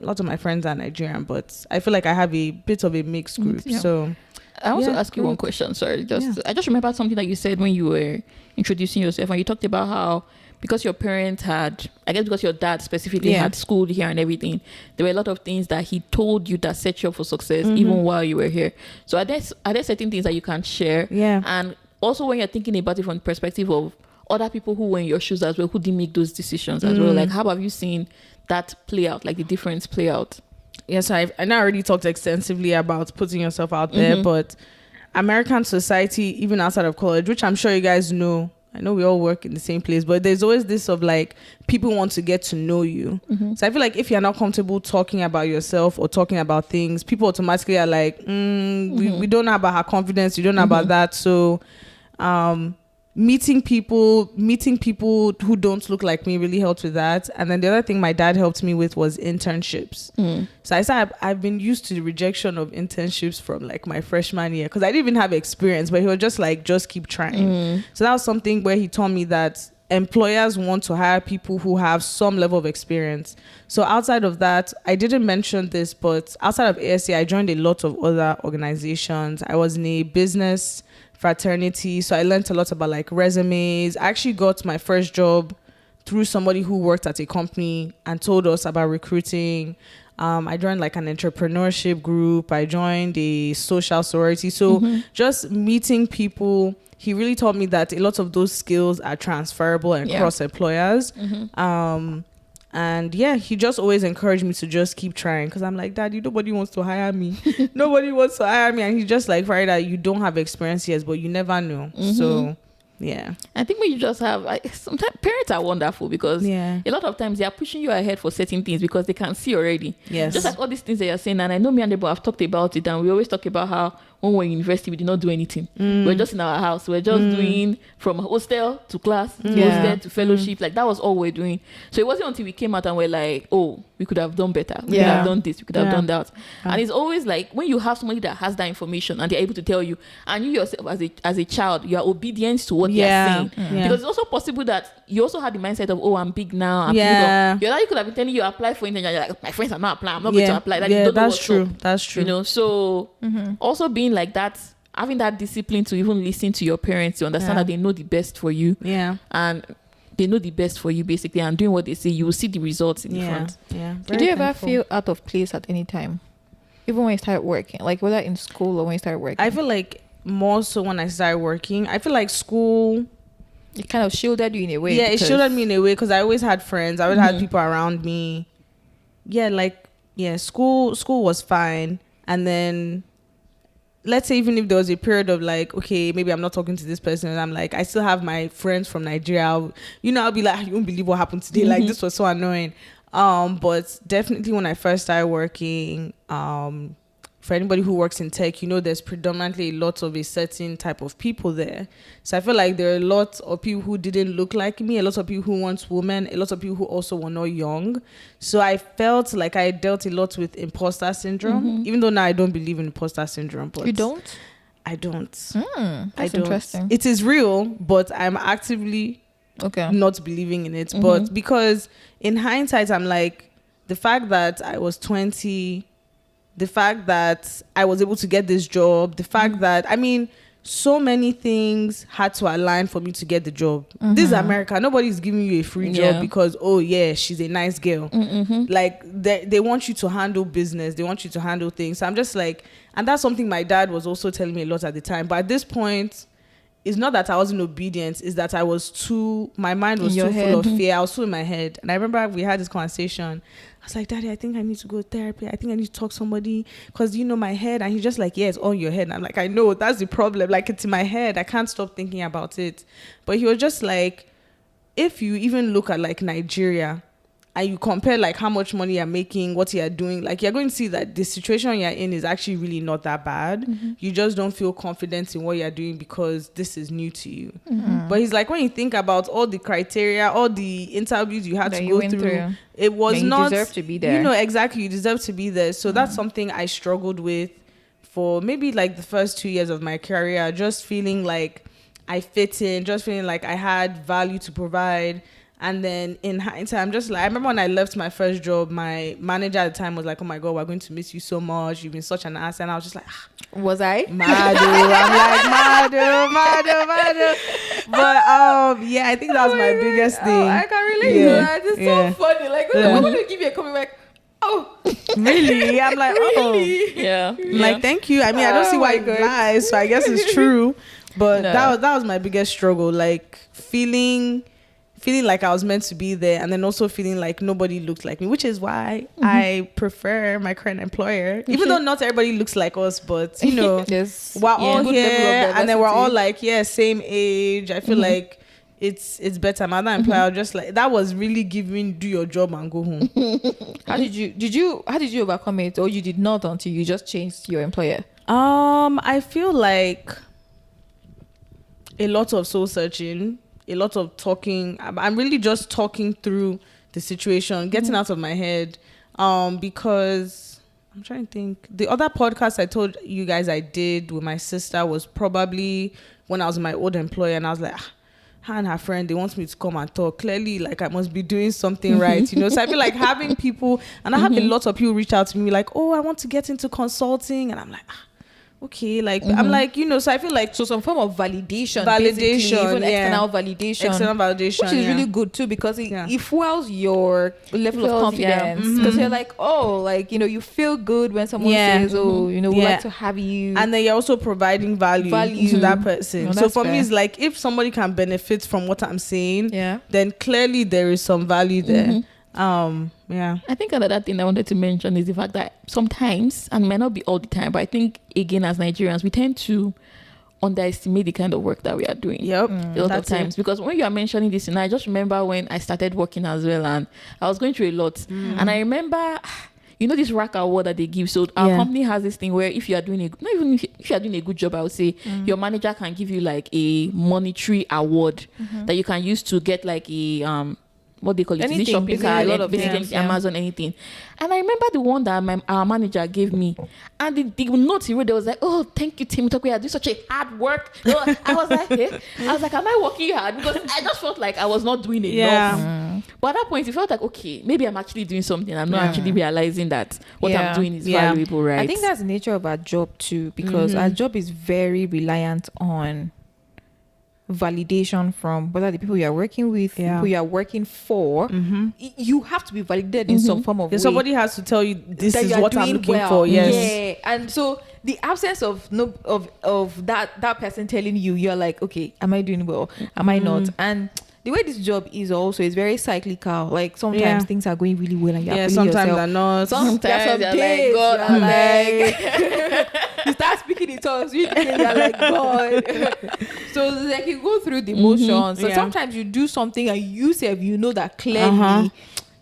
lot of my friends are Nigerian, but I feel like I have a bit of a mixed group. So I also ask you one question. Sorry, I just remembered something that you said when you were introducing yourself, and you talked about how because your parents had, I guess because your dad specifically had schooled here and everything, there were a lot of things that he told you that set you up for success even while you were here. So are there certain things that you can share? Yeah. And also when you're thinking about it from the perspective of other people who were in your shoes as well, who didn't make those decisions as well, like how have you seen that play out, like the difference play out? Yes, I know I already talked extensively about putting yourself out there, but American society, even outside of college, which I'm sure you guys know, I know we all work in the same place, but there's always this of like, people want to get to know you. So I feel like if you're not comfortable talking about yourself or talking about things, people automatically are like, we don't know about her confidence, you don't know about that. So meeting people who don't look like me really helped with that. And then the other thing my dad helped me with was internships. So I said I've been used to the rejection of internships from like my freshman year because I didn't even have experience, but he was just like, just keep trying. So that was something where he told me that employers want to hire people who have some level of experience. So outside of that, I didn't mention this, but outside of ASC, I joined a lot of other organizations. I was in a business fraternity, so I learned a lot about like resumes. I actually got my first job through somebody who worked at a company and told us about recruiting. I joined like an entrepreneurship group. I joined a social sorority. So just meeting people, he really taught me that a lot of those skills are transferable and cross employers. And yeah, he just always encouraged me to just keep trying, because I'm like, Daddy, nobody wants to hire me. Nobody wants to hire me. And he's just like, Faridah, you don't have experience yet, but you never know. So yeah, I think when you just have sometimes parents are wonderful, because a lot of times they are pushing you ahead for certain things because they can see already. Yes, just like all these things that you're saying. And I know me and Ebun have talked about it, and we always talk about how when we're in university we did not do anything. We're just in our house. We're just doing from hostel to class, to hostel to fellowship. Like that was all we're doing. So it wasn't until we came out and we're like, oh, we could have done better. We could have done this. We could have done that. And it's always like when you have somebody that has that information and they're able to tell you, and you yourself as a child, you are obedient to what they're saying. Because it's also possible that you also had the mindset of, oh, I'm big now. Your daddy could have been telling you apply for anything, and you're like, my friends are not applying. I'm not going to apply. Like, you don't know what's true. up. That's true. You know, so also being like that, having that discipline to even listen to your parents, to understand that they know the best for you. And they know the best for you basically, and doing what they say, you will see the results in the front. Did you ever feel out of place at any time, even when you started working, like whether in school or when you started working? I feel like more so when I started working. I feel like school, it kind of shielded you in a way. Yeah, it shielded me in a way, because I always had friends. I always had people around me. School was fine. And then let's say even if there was a period of like, okay, maybe I'm not talking to this person, and I'm like, I still have my friends from Nigeria. I'll be like, you won't believe what happened today. Like, this was so annoying. But definitely when I first started working, for anybody who works in tech, there's predominantly a lot of a certain type of people there. So I feel like there are a lot of people who didn't look like me, a lot of people who weren't women, a lot of people who also were not young. So I felt like I dealt a lot with imposter syndrome, even though now I don't believe in imposter syndrome. But you don't? I don't. That's interesting. It is real, but I'm actively not believing in it. But because in hindsight, I'm like, the fact that I was 20... the fact that I was able to get this job, the fact that, so many things had to align for me to get the job. This is America. Nobody's giving you a free job because, oh yeah, she's a nice girl. Like they want you to handle business. They want you to handle things. So I'm just like, and that's something my dad was also telling me a lot at the time. But at this point, it's not that I wasn't obedient. It's that my mind was too full of fear. I was too in my head. And I remember we had this conversation. I was like, Daddy, I think I need to go to therapy. I think I need to talk to somebody, because my head. And he's just like, yeah, it's on your head. And I'm like, I know, that's the problem. Like, it's in my head. I can't stop thinking about it. But he was just like, if you even look at like Nigeria and you compare like how much money you're making, what you're doing, like you're going to see that the situation you're in is actually really not that bad. You just don't feel confident in what you're doing because this is new to you. But he's like, when you think about all the criteria, all the interviews you had to go through, it was not... You deserve to be there. Exactly, you deserve to be there. So that's something I struggled with for maybe like the first 2 years of my career, just feeling like I fit in, just feeling like I had value to provide. And then in hindsight, I'm just like, I remember when I left my first job, my manager at the time was like, oh my God, we're going to miss you so much. You've been such an ass. And I was just like, was I? Madu. I'm like, Madu. But yeah, I think that was my biggest thing. I can relate to that. It's so funny. Like, when would you give you a comment like, oh, really? I'm like, oh. Really? Yeah. Like, thank you. I mean, I don't see why it lies, so I guess it's true. But that was my biggest struggle. Like, feeling like I was meant to be there, and then also feeling like nobody looked like me, which is why I prefer my current employer, even though not everybody looks like us, but yes. We're all here, and then we're all like, same age. I feel like it's better. My other employer just like, that was really giving, do your job and go home. How did you overcome it, or you did not until you just changed your employer? I feel like a lot of soul searching, a lot of talking. I'm really just talking through the situation, getting out of my head, because I'm trying to think. The other podcast I told you guys I did with my sister was probably when I was in my old employer, and I was like, her and her friend, they want me to come and talk. Clearly, like, I must be doing something right, you know. So I feel like having people, and I have a lot of people reach out to me like, oh, I want to get into consulting, and I'm like, okay, like I'm like, you know, so I feel like so some form of validation, even external validation, which is really good too, because it fuels your level of confidence, because you're like, oh, like, you know, you feel good when someone says, oh, you know, we'd like to have you, and then you're also providing value to that person. So for me, it's like, if somebody can benefit from what I'm saying, then clearly there is some value there. I think another thing I wanted to mention is the fact that sometimes, and it may not be all the time, but I think again as Nigerians, we tend to underestimate the kind of work that we are doing. A lot of times, because when you are mentioning this, and I just remember when I started working as well, and I was going through a lot, and I remember, you know, this rack award that they give. So our company has this thing where if you are doing if you are doing a good job, I would say your manager can give you like a monetary award that you can use to get like a what they call it, anything, shopping cart, a lot of basically Amazon, anything. And I remember the one that our manager gave me, and the note he wrote, there was like, oh, thank you, Tim, you are doing such a hard work. I was like, am I working hard? Because I just felt like I was not doing enough. But at that point, it felt like, okay, maybe I'm actually doing something. I'm not actually realizing that what I'm doing is valuable, right? I think that's the nature of our job too, because our job is very reliant on validation from whether the people you are working with, people you are working for. You have to be validated in some form of way. Somebody has to tell you this is what I'm looking for. And so the absence of that person telling you, you're like, okay, am I doing well? Am I not? And the way this job is also is very cyclical. Like sometimes things are going really well and you're feeling sometimes yourself. they're not. Sometimes you're like, God, I'm like you start speaking in tongues, you're like, God. So like you go through the motions. So sometimes you do something and you know that clearly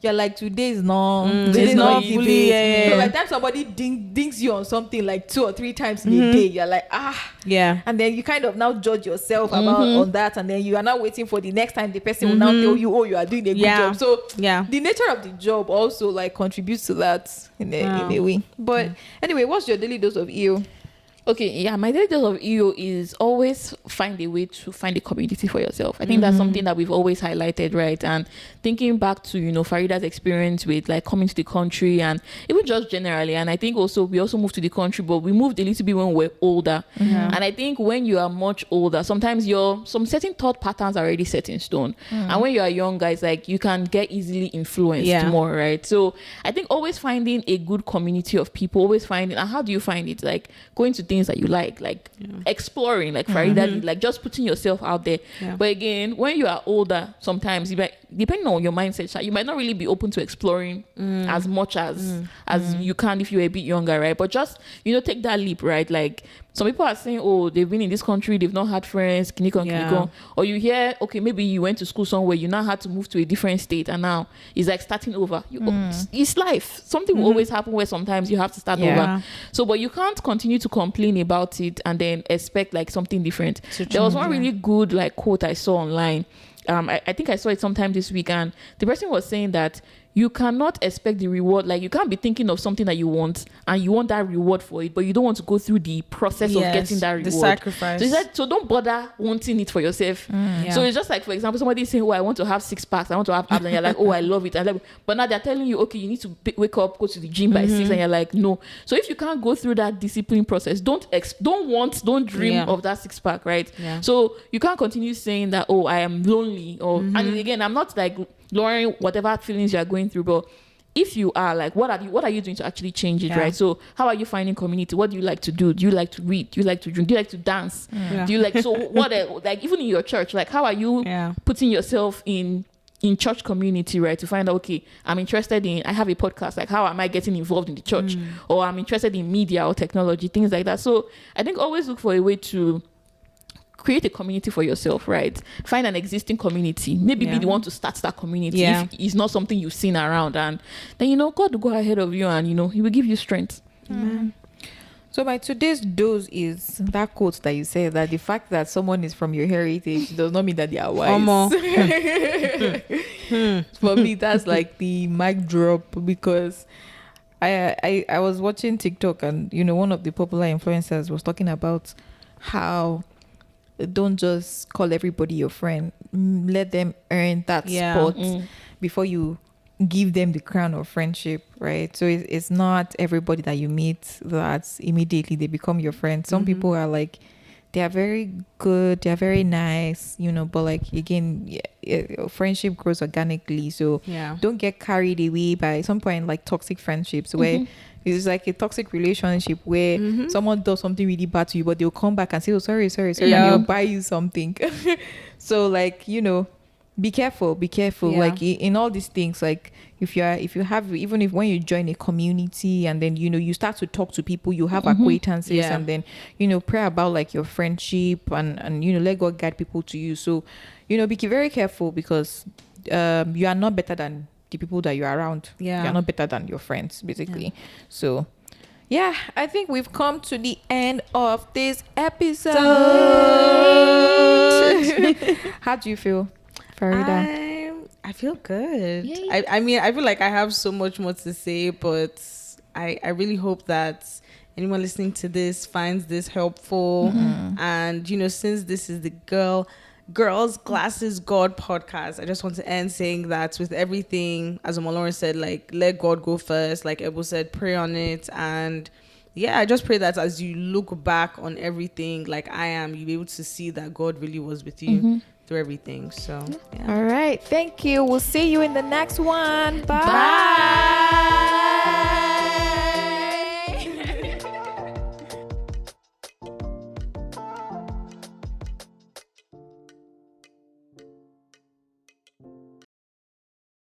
you're like, today is not fully. So by the time somebody dings you on something like 2 or 3 times in a day, you're like, and then you kind of now judge yourself about on that, and then you are now waiting for the next time the person will now tell you, oh, you are doing a good job. So the nature of the job also like contributes to that in a way. But anyway, what's your daily dose of EO? Okay, my daily dose of EO is always find a way to find a community for yourself. I think that's something that we've always highlighted, right? And thinking back to, you know, Faridah's experience with like coming to the country, and even just generally. And I think also we also moved to the country, but we moved a little bit when we were older. And I think when you are much older, sometimes some certain thought patterns are already set in stone. And when you are younger, it's like you can get easily influenced more, right? So I think always finding a good community of people, and how do you find it? Like going to things that you like exploring, like Faridah did, like just putting yourself out there. But again, when you are older, sometimes you might, depending on your mindset, you might not really be open to exploring as much as you can if you're a bit younger, right? But just, you know, take that leap, right? Like some people are saying, oh, they've been in this country, they've not had friends, or you hear, okay, maybe you went to school somewhere, you now had to move to a different state, and now it's like starting over. It's life. Something will always happen where sometimes you have to start over. So, but you can't continue to complain about it and then expect like something different. There was one really good like quote I saw online. I think I saw it sometime this week, and the person was saying that you cannot expect the reward. Like you can't be thinking of something that you want and you want that reward for it, but you don't want to go through the process of getting that reward. The sacrifice. So don't bother wanting it for yourself. So it's just like, for example, somebody is saying, oh, I want to have 6 packs, I want to have abs, and you're like, oh, I love it. But now they're telling you, okay, you need to wake up, go to the gym by 6, and you're like, no. So if you can't go through that discipline process, don't dream of that 6 pack, right? So you can't continue saying that, oh, I am lonely, or and again, I'm not like lowering whatever feelings you are going through, but if you are like, what are you doing to actually change it, right? So how are you finding community? What do you like to do? Do you like to read? Do you like to drink? Do you like to dance? Do you like, so what like even in your church, like how are you putting yourself in church community, right? To find out, okay, I have a podcast, like how am I getting involved in the church? Or I'm interested in media or technology, things like that. So I think always look for a way to create a community for yourself, right? Find an existing community. Maybe be the one to start that community if it's not something you've seen around, and then, you know, God will go ahead of you, and, you know, He will give you strength. So my today's dose is that quote that you said, that the fact that someone is from your heritage does not mean that they are wise. For me, that's like the mic drop, because I was watching TikTok, and, you know, one of the popular influencers was talking about how don't just call everybody your friend. Let them earn that spot before you give them the crown of friendship, right? So it's not everybody that you meet that immediately they become your friend. Some people are like, they are very good, they are very nice, but like, again, friendship grows organically. So don't get carried away by some point, like toxic friendships where it's like a toxic relationship where someone does something really bad to you, but they'll come back and say, oh, sorry, and they'll buy you something. So like, be careful. Like in all these things, like if you have, even if when you join a community and then you start to talk to people, you have acquaintances, and then pray about like your friendship and let God guide people to you. So be very careful, because you are not better than the people that you're around. You are not better than your friends, basically. So I think we've come to the end of this episode. How do you feel, Faridah? I feel good. I mean, I feel like I have so much more to say, but I really hope that anyone listening to this finds this helpful. And since this is the Girls Glasses God podcast, I just want to end saying that with everything, as Omo-Olorun said, like, let God go first. Like Ebun said, pray on it. And I just pray that as you look back on everything, like I am, you'll be able to see that God really was with you through everything. So all right, thank you. We'll see you in the next one. Bye.